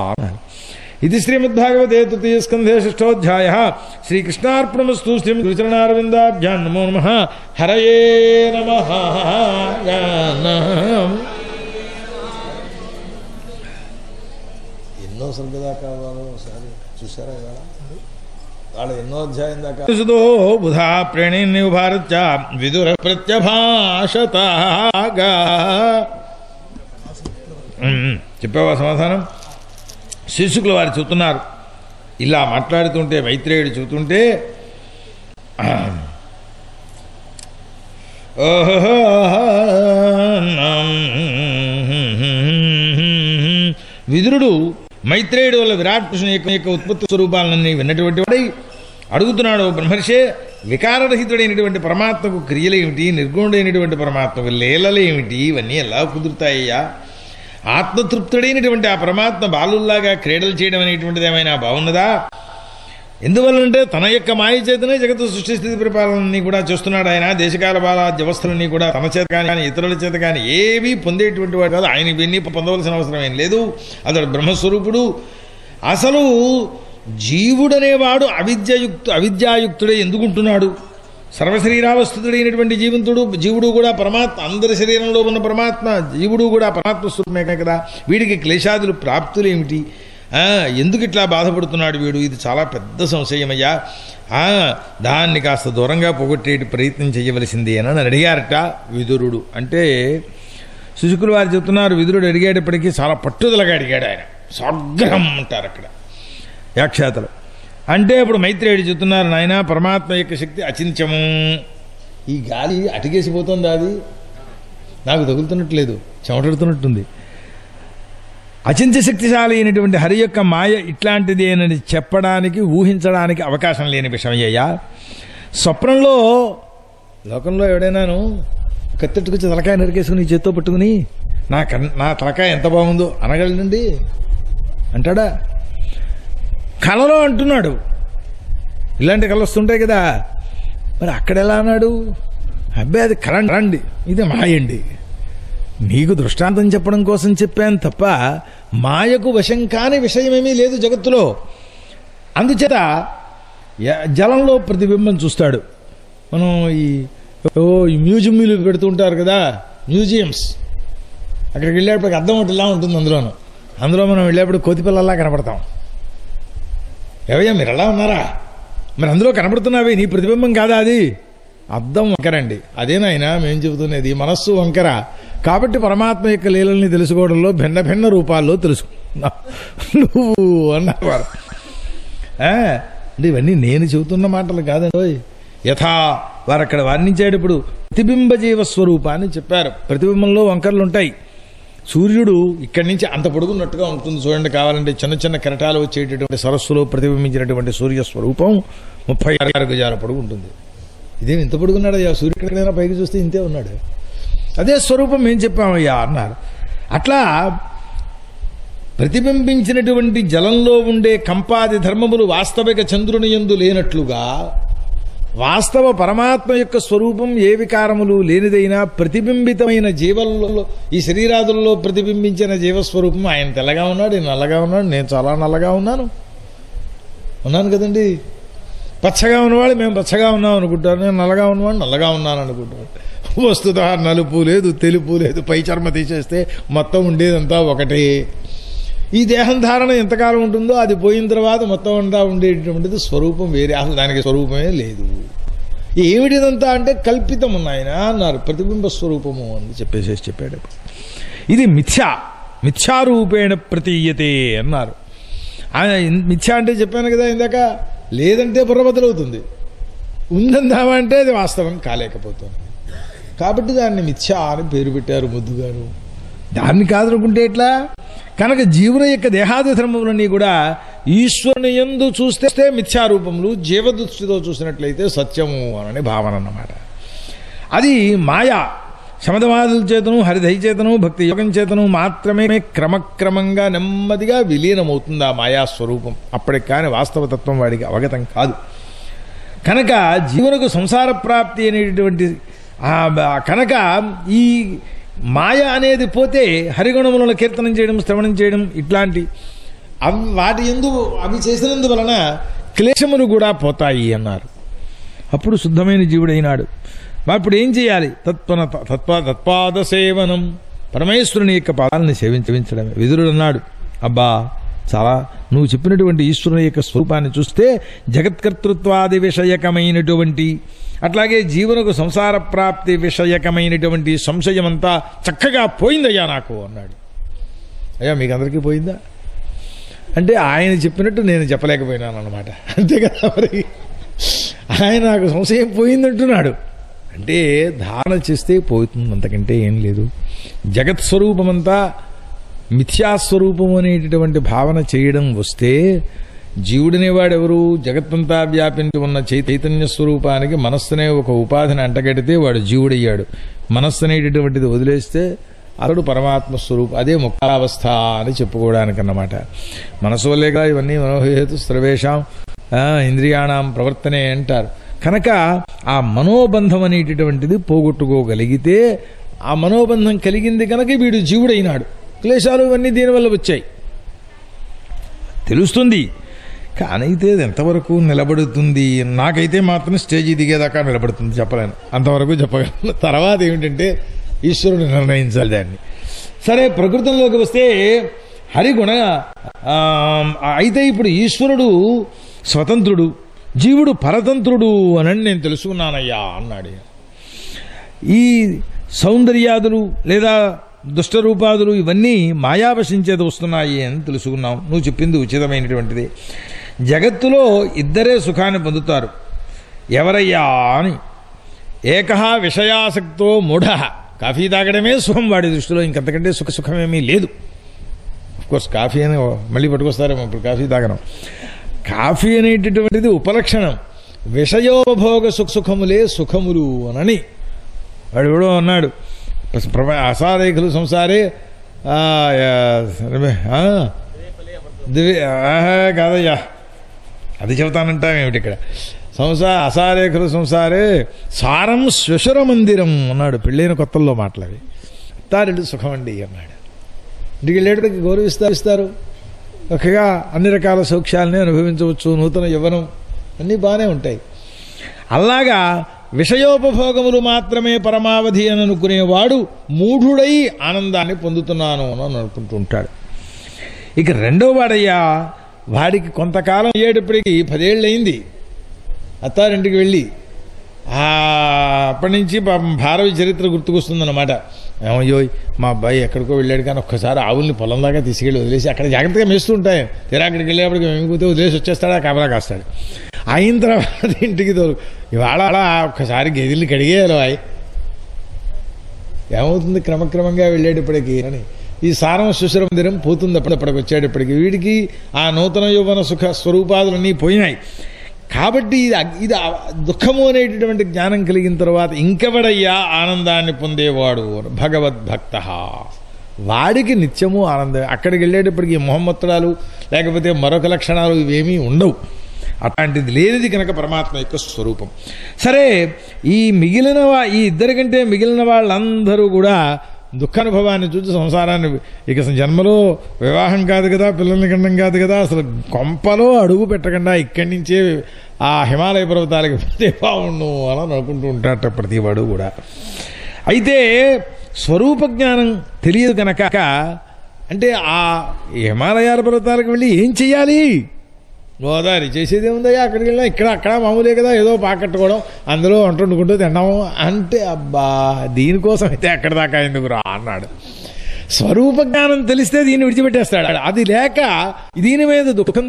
ఇది శ్రీమద్భాగవతే తృతీయ స్కంధే షష్ఠోధ్యాయ. శ్రీకృష్ణార్పణమస్తు. శ్రీ గురుచరణారవిందాభ్యాం నమో నమః. హరయే నమః. ఎన్నో సర్గదా కావాలో ఒకసారి చూసారా ఇవాళ? వాళ్ళ ఎన్నో అధ్యాయం దాకా సుదో బుధా ప్రణిని భారత్య విదుర ప్రత్యభాషత. చెప్పావా సమాధానం? శీర్షుకుల వారు చెబుతున్నారు. ఇలా మాట్లాడుతుంటే మైత్రేయుడు చెబుతుంటే విదురుడు మైత్రేయుడు వల్ల విరాట్ కృష్ణ యొక్క ఉత్పత్తి స్వరూపాలన్నీ విన్నటువంటి వాడై అడుగుతున్నాడు, బ్రహ్మర్షే, వికారరహితుడైనటువంటి పరమాత్మకు క్రియలేమిటి, నిర్గుణుడైనటువంటి పరమాత్మకు లీలలేమిటి, ఇవన్నీ ఎలా కుదురుతాయ్యా? ఆత్మతృప్తుడైనటువంటి ఆ పరమాత్మ బాలుల్లాగా క్రీడలు చేయడం అనేటువంటిది ఏమైనా బాగున్నదా? ఎందువల్లంటే తన యొక్క మాయ చేతనే జగత్తు సృష్టి స్థితి పరిపాలనని కూడా చేస్తున్నాడు ఆయన. దేశకాల బాల వ్యవస్థలన్నీ కూడా తన చేత కానీ ఇతరుల చేత కానీ ఏవీ పొందేటువంటి వాడు కాదు. ఆయన ఇవన్నీ పొందవలసిన అవసరం ఏం లేదు. అతడు బ్రహ్మస్వరూపుడు. అసలు జీవుడనేవాడు అవిద్యాయుక్తుడే ఎందుకుంటున్నాడు? సర్వశరీరావస్థుడైనటువంటి జీవుడు కూడా పరమాత్మ, అందరి శరీరంలో ఉన్న పరమాత్మ, జీవుడు కూడా పరమాత్మ స్వరూపమే కదా. వీడికి క్లేశాదులు ప్రాప్తులేమిటి? ఎందుకు ఇట్లా బాధపడుతున్నాడు వీడు? ఇది చాలా పెద్ద సంశయమయ్యా. దాన్ని కాస్త దూరంగా పోగొట్టేటి ప్రయత్నం చేయవలసింది అని అడిగారట విదురుడు. అంటే శుశుకులు వారు చెప్తున్నారు, విదురుడు అడిగేటప్పటికీ చాలా పట్టుదలగా అడిగాడు ఆయన. సాగ్రహం అంటారు అక్కడ వ్యాఖ్యాతలు. అంటే ఇప్పుడు మైత్రేయుడు చెప్తున్నారు, నాయన పరమాత్మ యొక్క శక్తి అచింత్యము. ఈ గాలి అటికేసిపోతుంది, అది నాకు తగులుతున్నట్లేదు, చెమటడుతున్నట్టుంది. అచింత్య శక్తిశాలి అయినటువంటి హరి యొక్క మాయ ఇట్లాంటిది అని చెప్పడానికి, ఊహించడానికి అవకాశం లేని విషయం అయ్యా. స్వప్నంలో లోకంలో ఎవడైనాను కత్తెట్టుకొచ్చి తలకాయ నరికేసుకుని చేత్తో పట్టుకుని నా తలకాయ ఎంత బాగుందో అనగలనండి? అంటాడా? కలలో అంటున్నాడు. ఇలాంటి కళ వస్తుంటాయి కదా. మరి అక్కడ ఎలా అన్నాడు? అబ్బాయి అది కళ అండి, ఇది మాయండి. నీకు దృష్టాంతం చెప్పడం కోసం చెప్పాను తప్ప మాయకు వశం కాని విషయమేమీ లేదు జగత్తులో. అందుచేత జలంలో ప్రతిబింబం చూస్తాడు. మనం ఈ మ్యూజియంలు పెడుతుంటారు కదా, మ్యూజియంస్. అక్కడికి వెళ్ళేటప్పటికి అద్దం ఒకటి ఇలా ఉంటుంది. అందులో మనం వెళ్ళేప్పుడు కోతిపిల్లలా కనపడతాం. ఏవయ్యా మీరు ఎలా ఉన్నారా? మరి అందులో కనపడుతున్నావే, నీ ప్రతిబింబం కాదా అది? అద్దం వంకరండి. అదేనాయనా మేము చెబుతున్నది, మనస్సు వంకర. కాబట్టి పరమాత్మ యొక్క లీలల్ని తెలుసుకోవడంలో భిన్న భిన్న రూపాల్లో తెలుసుకున్నా నువ్వు అన్నవారు. అంటే ఇవన్నీ నేను చెబుతున్న మాటలు కాదండి. యథా వారు అక్కడ వర్ణించాడు. ఇప్పుడు ప్రతిబింబ జీవ స్వరూపాన్ని చెప్పారు. ప్రతిబింబంలో వంకర్లు ఉంటాయి. సూర్యుడు ఇక్కడి నుంచి అంత పొడుగున్నట్టుగా ఉంటుంది చూడండి. కావాలంటే చిన్న చిన్న కెరటాలు వచ్చేటటువంటి సరస్సులో ప్రతిబింబించినటువంటి సూర్య స్వరూపం 36 గజాల పొడుగు ఉంటుంది. ఇదేమి ఇంత పొడుగున్నాడయ్యా? సూర్యుడు ఎక్కడైనా పైకి చూస్తే ఇంతే ఉన్నాడు. అదే స్వరూపం మేము చెప్పామయ్యా అన్నారు. అట్లా ప్రతిబింబించినటువంటి జలంలో ఉండే కంపాది ధర్మములు వాస్తవిక చంద్రుని యందు లేనట్లుగా వాస్తవ పరమాత్మ యొక్క స్వరూపం ఏ వికారములు లేనిదైనా ప్రతిబింబితమైన జీవల్లో, ఈ శరీరాదుల్లో ప్రతిబింబించిన జీవస్వరూపం ఆయన తెల్లగా ఉన్నాడు, నేను నల్లగా ఉన్నాడు, నేను చాలా నల్లగా ఉన్నాను కదండి. పచ్చగా ఉన్నవాళ్ళు మేము పచ్చగా ఉన్నాం అనుకుంటారు, నేను నల్లగా ఉన్నవాడు నల్లగా ఉన్నాను అనుకుంటాను. వస్తుత నలుపు లేదు, తెలుపు లేదు. పై చర్మ తీసేస్తే మొత్తం ఉండేదంతా ఒకటే. ఈ దేహం ధారణ ఎంతకాలం ఉంటుందో అది పోయిన తర్వాత మొత్తం అంతా ఉండేటటువంటిది స్వరూపం వేరే, అసలు దానికి స్వరూపమే లేదు. ఏమిటిదంతా అంటే కల్పితం ఉన్నాయన అన్నారు. ప్రతిబింబ స్వరూపము అని చెప్పాడు. ఇది మిథ్యారూపేణ ప్రతీయతే అన్నారు. ఆయన మిథ్యా అంటే చెప్పాను కదా ఇందాక, లేదంటే బుర్రబద్దలవుతుంది, ఉందందామంటే అది వాస్తవం కాలేకపోతుంది. కాబట్టి దాన్ని మిథ్యా అని పేరు పెట్టారు ముద్దుగారు. దాన్ని కాదనుకుంటే ఎట్లా? కనుక జీవుని యొక్క దేహాది ధర్మములన్నీ కూడా ఈశ్వరుని యందు చూస్తే మిథ్యారూపములు, జీవదృష్టితో చూసినట్లయితే సత్యము అనని భావన అన్నమాట. అది మాయా శమదమాదుల చేతను, హరిదై చేతను, భక్తి యోగం చేతను మాత్రమే క్రమక్రమంగా నెమ్మదిగా విలీనమవుతుంది ఆ మాయాస్వరూపం. అప్పటికి కానీ వాస్తవతత్వం వాడికి అవగతం కాదు. కనుక జీవునకు సంసార ప్రాప్తి అనేటువంటి కనుక ఈ మాయ అనేది పోతే హరిగుణములను కీర్తనం చేయడం, శ్రవణం చేయడం ఇట్లాంటి వాటి యందు అవి చేసినందువలన క్లేశములు కూడా పోతాయి అన్నారు. అప్పుడు శుద్ధమైన జీవుడైనాడు. అప్పుడు ఏం చేయాలి? తత్పాద సేవనం, పరమేశ్వరుని యొక్క పాదాలని సేవించడమే. విదురుడు అన్నాడు, అబ్బా చాలా నువ్వు చెప్పినటువంటి ఈశ్వరుని యొక్క స్వరూపాన్ని చూస్తే జగత్కర్తృత్వాది విషయకమైనటువంటి, అట్లాగే జీవనకు సంసార ప్రాప్తి విషయకమైనటువంటి సంశయమంతా చక్కగా పోయిందయ్యా నాకు అన్నాడు. అయ్యా మీకు అందరికీ పోయిందా అంటే ఆయన చెప్పినట్టు నేను చెప్పలేకపోయినాను అన్నమాట. అంతే కదా. మరి ఆయన నాకు సంశయం పోయిందంటున్నాడు అంటే ధారణ చేస్తే పోతుంది, అంతకంటే ఏం లేదు. జగత్ స్వరూపమంతా మిథ్యాస్వరూపం అనేటటువంటి భావన చేయడం వస్తే జీవుడనేవాడెవరు? జగత్తంతా వ్యాపించి ఉన్న చైతన్య స్వరూపానికి మనస్సునే ఒక ఉపాధిని అంటగడితే వాడు జీవుడయ్యాడు. మనస్సు అనేటటువంటిది వదిలేస్తే అతడు పరమాత్మ స్వరూపం. అదే ముక్తావస్థ అని చెప్పుకోవడానికన్నమాట. మనసు వల్లేగా ఇవన్నీ మనోహేతు సర్వేషాం ఇంద్రియాణం ప్రవర్తనే అంటారు. కనుక ఆ మనోబంధం అనేటటువంటిది పోగొట్టుకోగలిగితే, ఆ మనోబంధం కలిగింది కనుక వీడు జీవుడైనాడు. క్లేశాలు ఇవన్నీ దీనివల్ల వచ్చాయి తెలుస్తుంది. కానైతే అది ఎంతవరకు నిలబడుతుంది? నాకైతే మాత్రం స్టేజీ దిగేదాకా నిలబడుతుంది, చెప్పలేను, అంతవరకు చెప్పగలను. తర్వాత ఏమిటంటే ఈశ్వరుడు నిర్ణయించాలి దాన్ని. సరే, ప్రకృతంలోకి వస్తే హరిగుణ అయితే ఇప్పుడు ఈశ్వరుడు స్వతంత్రుడు, జీవుడు పరతంత్రుడు అని నేను తెలుసుకున్నానయ్యా అన్నాడు. ఈ సౌందర్యాదులు లేదా దుష్టరూపాదులు ఇవన్నీ మాయావశించేది వస్తున్నాయి అని తెలుసుకున్నాం. నువ్వు చెప్పింది ఉచితమైనటువంటిది. జగత్తులో ఇద్దరే సుఖాన్ని పొందుతారు. ఎవరయ్యా అని, ఏకహ విషయాసక్తో మూఢ. కాఫీ తాగడమే సుఖం వాడి దృష్టిలో, ఇంకంతకంటే సుఖమేమీ లేదు. అఫ్కోర్స్ కాఫీ అని మళ్ళీ పట్టుకొస్తారేమో, ఇప్పుడు కాఫీ తాగడం. కాఫీ అనేటటువంటిది ఉపలక్షణం. విషయోపభోగ సుఖములే సుఖములు అనని వాడు ఎవడో అన్నాడు, అసారేఖలు సంసారే కాదయ్యా, అది చెబుతానంటామేమిటి ఇక్కడ. అసారేఖలు సంసారే సారం శ్వశుర మందిరం అన్నాడు. పెళ్ళైన కొత్తల్లో మాటలవి. అత్తారిల్లు సుఖం అండి అన్నాడు. ఇంటికి వెళ్ళేటికి గౌరవిస్తారు, చక్కగా అన్ని రకాల సౌఖ్యాలని అనుభవించవచ్చు, నూతన యవ్వనం అన్నీ బాగానే ఉంటాయి. అలాగా విషయోపభోగములు మాత్రమే పరమావధి అని అనుకునేవాడు మూఢుడై ఆనందాన్ని పొందుతున్నాను అని అనుకుంటూ ఉంటాడు. ఇక రెండో వాడయ్యా, వాడికి కొంతకాలం అయ్యేటప్పటికి 10 ఏళ్ళు అయింది అత్తారింటికి వెళ్ళి. అప్పటి నుంచి భారవి చరిత్ర గుర్తుకొస్తుందన్నమాట. ఏమయ్యో మా అబ్బాయి ఎక్కడికో వెళ్ళాడు, కానీ ఒక్కసారి ఆవుల్ని పొలం దాకా తీసుకెళ్ళి వదిలేసి అక్కడ జాగ్రత్తగా మేస్తూ ఉంటాయి. తీరా అక్కడికి వెళ్ళేప్పటికి మేమిపోతే వదిలేసి వచ్చేస్తాడా, కాపలా కాస్తాడు. అయిన తర్వాత ఇంటికి తోలు ఇవాళ అలా ఒక్కసారి గదిల్ని కడిగేయాలి. ఏమవుతుంది క్రమక్రమంగా వెళ్ళేటప్పటికి అని ఈ సారం శ్వశుర మందిరం పోతుంది. అప్పటికి వచ్చేటప్పటికి వీడికి ఆ నూతన యౌవన సుఖ స్వరూపాదులన్నీ పోయినాయి. కాబట్టి ఇది దుఃఖము అనేటటువంటి జ్ఞానం కలిగిన తర్వాత ఇంకెవడయ్యా ఆనందాన్ని పొందేవాడు? భగవద్భక్త. వాడికి నిత్యము ఆనందం. అక్కడికి వెళ్ళేటప్పటికి మొహమ్మత్తుడాలు లేకపోతే మరొక లక్షణాలు ఇవేమీ ఉండవు. అట్లాంటిది లేనిది కనుక పరమాత్మ యొక్క స్వరూపం. సరే, ఈ ఇద్దరికంటే మిగిలిన వాళ్ళందరూ కూడా దుఃఖానుభవాన్ని చూసి సంసారాన్ని ఇక జన్మలో వివాహం కాదు కదా, పిల్లల్ని కండం కాదు కదా, అసలు కొంపలో అడుగు పెట్టకుండా ఇక్కడి నుంచే ఆ హిమాలయ పర్వతాలకి పోతే బాగుండు అని అనుకుంటూ ఉంటాట ప్రతివాడు కూడా. అయితే స్వరూప జ్ఞానం తెలియదు కనుక అంటే ఆ హిమాలయాల పర్వతాలకు వెళ్ళి ఏం చెయ్యాలి? గోదావరి చేసేది ఏముందయ్యా, అక్కడికి వెళ్ళినా ఇక్కడ అక్కడ మామూలే కదా, ఏదో పాకట్టుకోవడం, అందులో వంట వండుకుంటూ తినడం అంటే, అబ్బా దీనికోసం అయితే అక్కడి దాకా ఎందుకు రా అన్నాడు. స్వరూప జ్ఞానం తెలిస్తే దీన్ని విడిచిపెట్టేస్తాడు. అది లేక దీని మీద దుఃఖం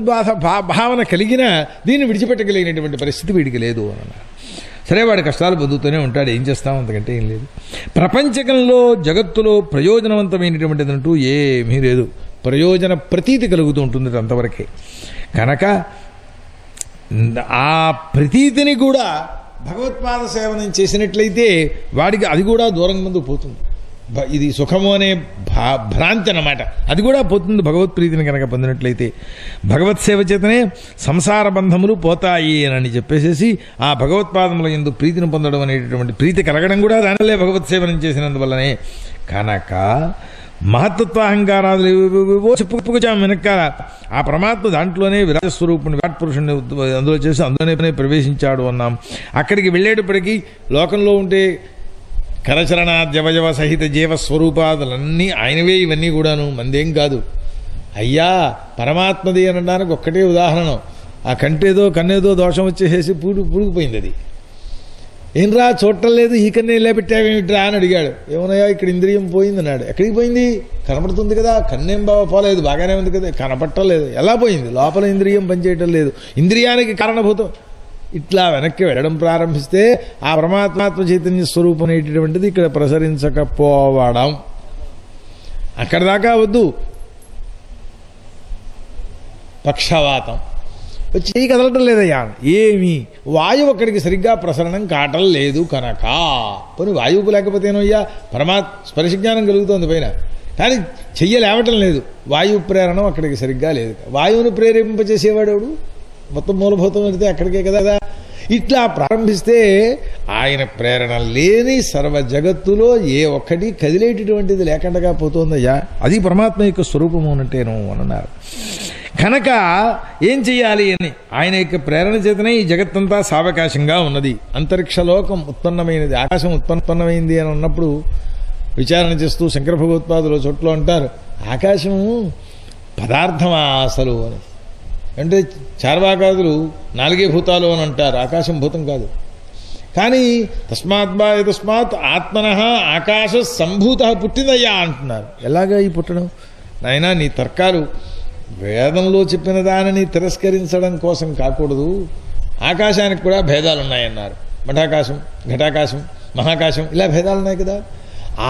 భావన కలిగిన దీన్ని విడిచిపెట్టగలిగినటువంటి పరిస్థితి వీడికి లేదు అన్నాడు. సరే, వాడి కష్టాలు పొందుతూనే ఉంటాడు. ఏం చేస్తాం, అంతకంటే ఏం లేదు. ప్రపంచకంలో జగత్తులో ప్రయోజనవంతమైనటువంటిది అంటూ ఏమీ లేదు. ప్రయోజన ప్రతీతి కలుగుతూ ఉంటుంది అంతవరకే. కనుక ఆ ప్రతీతిని కూడా భగవత్పాద సేవనం చేసినట్లయితే వాడికి అది కూడా దూరం ముందు పోతుంది. ఇది సుఖము అనే భ్రాంతి అన్నమాట, అది కూడా పోతుంది భగవత్ ప్రీతిని కనుక పొందినట్లయితే. భగవత్ సేవ చేతనే సంసార బంధములు పోతాయి అని చెప్పేసి ఆ భగవత్పాదముల యందు ప్రీతిని పొందడం అనేటటువంటి ప్రీతి కలగడం కూడా దానివల్లే భగవత్ సేవనం చేసినందువల్లనే. కనుక మహత్తత్వాహంకారాలు చెప్పుకొచ్చాము వెనకాల. ఆ పరమాత్మ దాంట్లోనే విరాజస్వరూపుని విరాట్ పురుషుని అందులో చేసి అందులోనే ప్రవేశించాడు అన్నాం. అక్కడికి వెళ్ళేటప్పటికీ లోకంలో ఉంటే కరచరణ జవజవ సహిత జీవస్వరూపాదులన్నీ ఆయనవే. ఇవన్నీ కూడాను మందేం కాదు అయ్యా. పరమాత్మది అనడానికి ఒక్కటే ఉదాహరణ. ఆ కన్నేదో దోషం వచ్చేసేసి పూడిపోయింది. అది ఏంరా చూడటం లేదు, ఈ కన్నే ఇలా పెట్టావేమిట్రా అని అడిగాడు. ఏమన్నాయా ఇక్కడ ఇంద్రియం పోయింది అన్నాడు. ఎక్కడికి పోయింది? కనపడుతుంది కదా, కన్నేం బాగా పోలేదు, బాగానే ఉంది కదా, కనపట్టలేదు. ఎలా పోయింది? లోపల ఇంద్రియం పనిచేయటం లేదు, ఇంద్రియానికి కారణభూతం. ఇట్లా వెనక్కి వెళ్ళడం ప్రారంభిస్తే ఆ పరమాత్మాత్మ చైతన్య స్వరూపం అనేటటువంటిది ఇక్కడ ప్రసరించకపోవడం. అక్కడ దాకా వద్దు. పక్షవాతం వచ్చి కదలటం లేదయ్యా. ఏమి వాయువు అక్కడికి సరిగ్గా ప్రసరణం కావటం లేదు కనుక. పోనీ వాయువుకు లేకపోతేనయ్యా స్పర్శజ్ఞానం కలుగుతోంది పైన, కానీ చెయ్యలేవటం లేదు. వాయువు ప్రేరణం అక్కడికి సరిగ్గా లేదు. వాయువును ప్రేరేపింపచేసేవాడు మొత్తం మూలభూతం వెళితే అక్కడికే కదా. ఇట్లా ప్రారంభిస్తే ఆయన ప్రేరణ లేని సర్వ జగత్తులో ఏ ఒక్కటి కదిలేటటువంటిది లేకుండా పోతుందయ్యా. అది పరమాత్మ యొక్క స్వరూపము అన్నట్టేను అని అన్నారు. కనుక ఏం చెయ్యాలి అని ఆయన యొక్క ప్రేరణ చేతనే ఈ జగత్తంతా సావకాశంగా ఉన్నది. అంతరిక్షలోకం ఉత్పన్నమైనది, ఆకాశం ఉత్పన్నమైంది అని ఉన్నప్పుడు విచారణ చేస్తూ శంకర భగవత్పాదులు చోట్లో అంటారు, ఆకాశము పదార్థమా అసలు అని. అంటే చార్వాకాదులు 4 భూతాలు అని అంటారు, ఆకాశం భూతం కాదు. కానీ తస్మాత్ ఆత్మనః ఆకాశ సంభూత పుట్టిందయ్యా అంటున్నారు. ఎలాగా ఈ పుట్టడం? నాయనా నీ తర్కాలు వేదంలో చెప్పిన దానిని తిరస్కరించడం కోసం కాకూడదు. ఆకాశానికి కూడా భేదాలు ఉన్నాయన్నారు. మఠాకాశం, ఘటాకాశం, మహాకాశం ఇలా భేదాలు ఉన్నాయి కదా.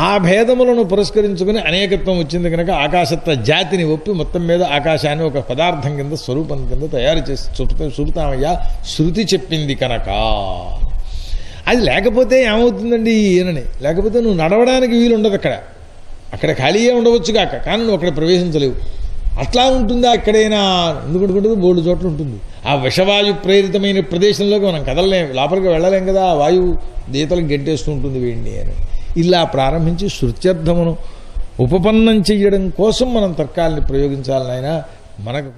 ఆ భేదములను పురస్కరించుకుని అనేకత్వం వచ్చింది కనుక ఆకాశత్వ జాతిని ఒప్పి మొత్తం మీద ఆకాశాన్ని ఒక పదార్థం కింద స్వరూపం కింద తయారు చేసి చూపుతామయ్యా శృతి చెప్పింది కనుక. అది లేకపోతే ఏమవుతుందండి ఈయనని, లేకపోతే నువ్వు నడవడానికి వీలు ఉండదు అక్కడ ఖాళీయే ఉండవచ్చు కాక, కానీ నువ్వు అక్కడ ప్రవేశించలేవు. అట్లా ఉంటుందా ఎక్కడైనా? ఎందుకుంటుంది, బోర్డు చోట్ల ఉంటుంది. ఆ విషవాయు ప్రేరితమైన ప్రదేశంలోకి మనం కదలలేం, లోపలికి వెళ్ళలేం కదా, ఆ వాయువు దీతలకు గెంటేస్తూ ఉంటుంది వీడిని అని. ఇలా ప్రారంభించి శృత్యర్థమును ఉపపన్నం చెయ్యడం కోసం మనం తర్కాలని ప్రయోగించాలని ఆయన మనకు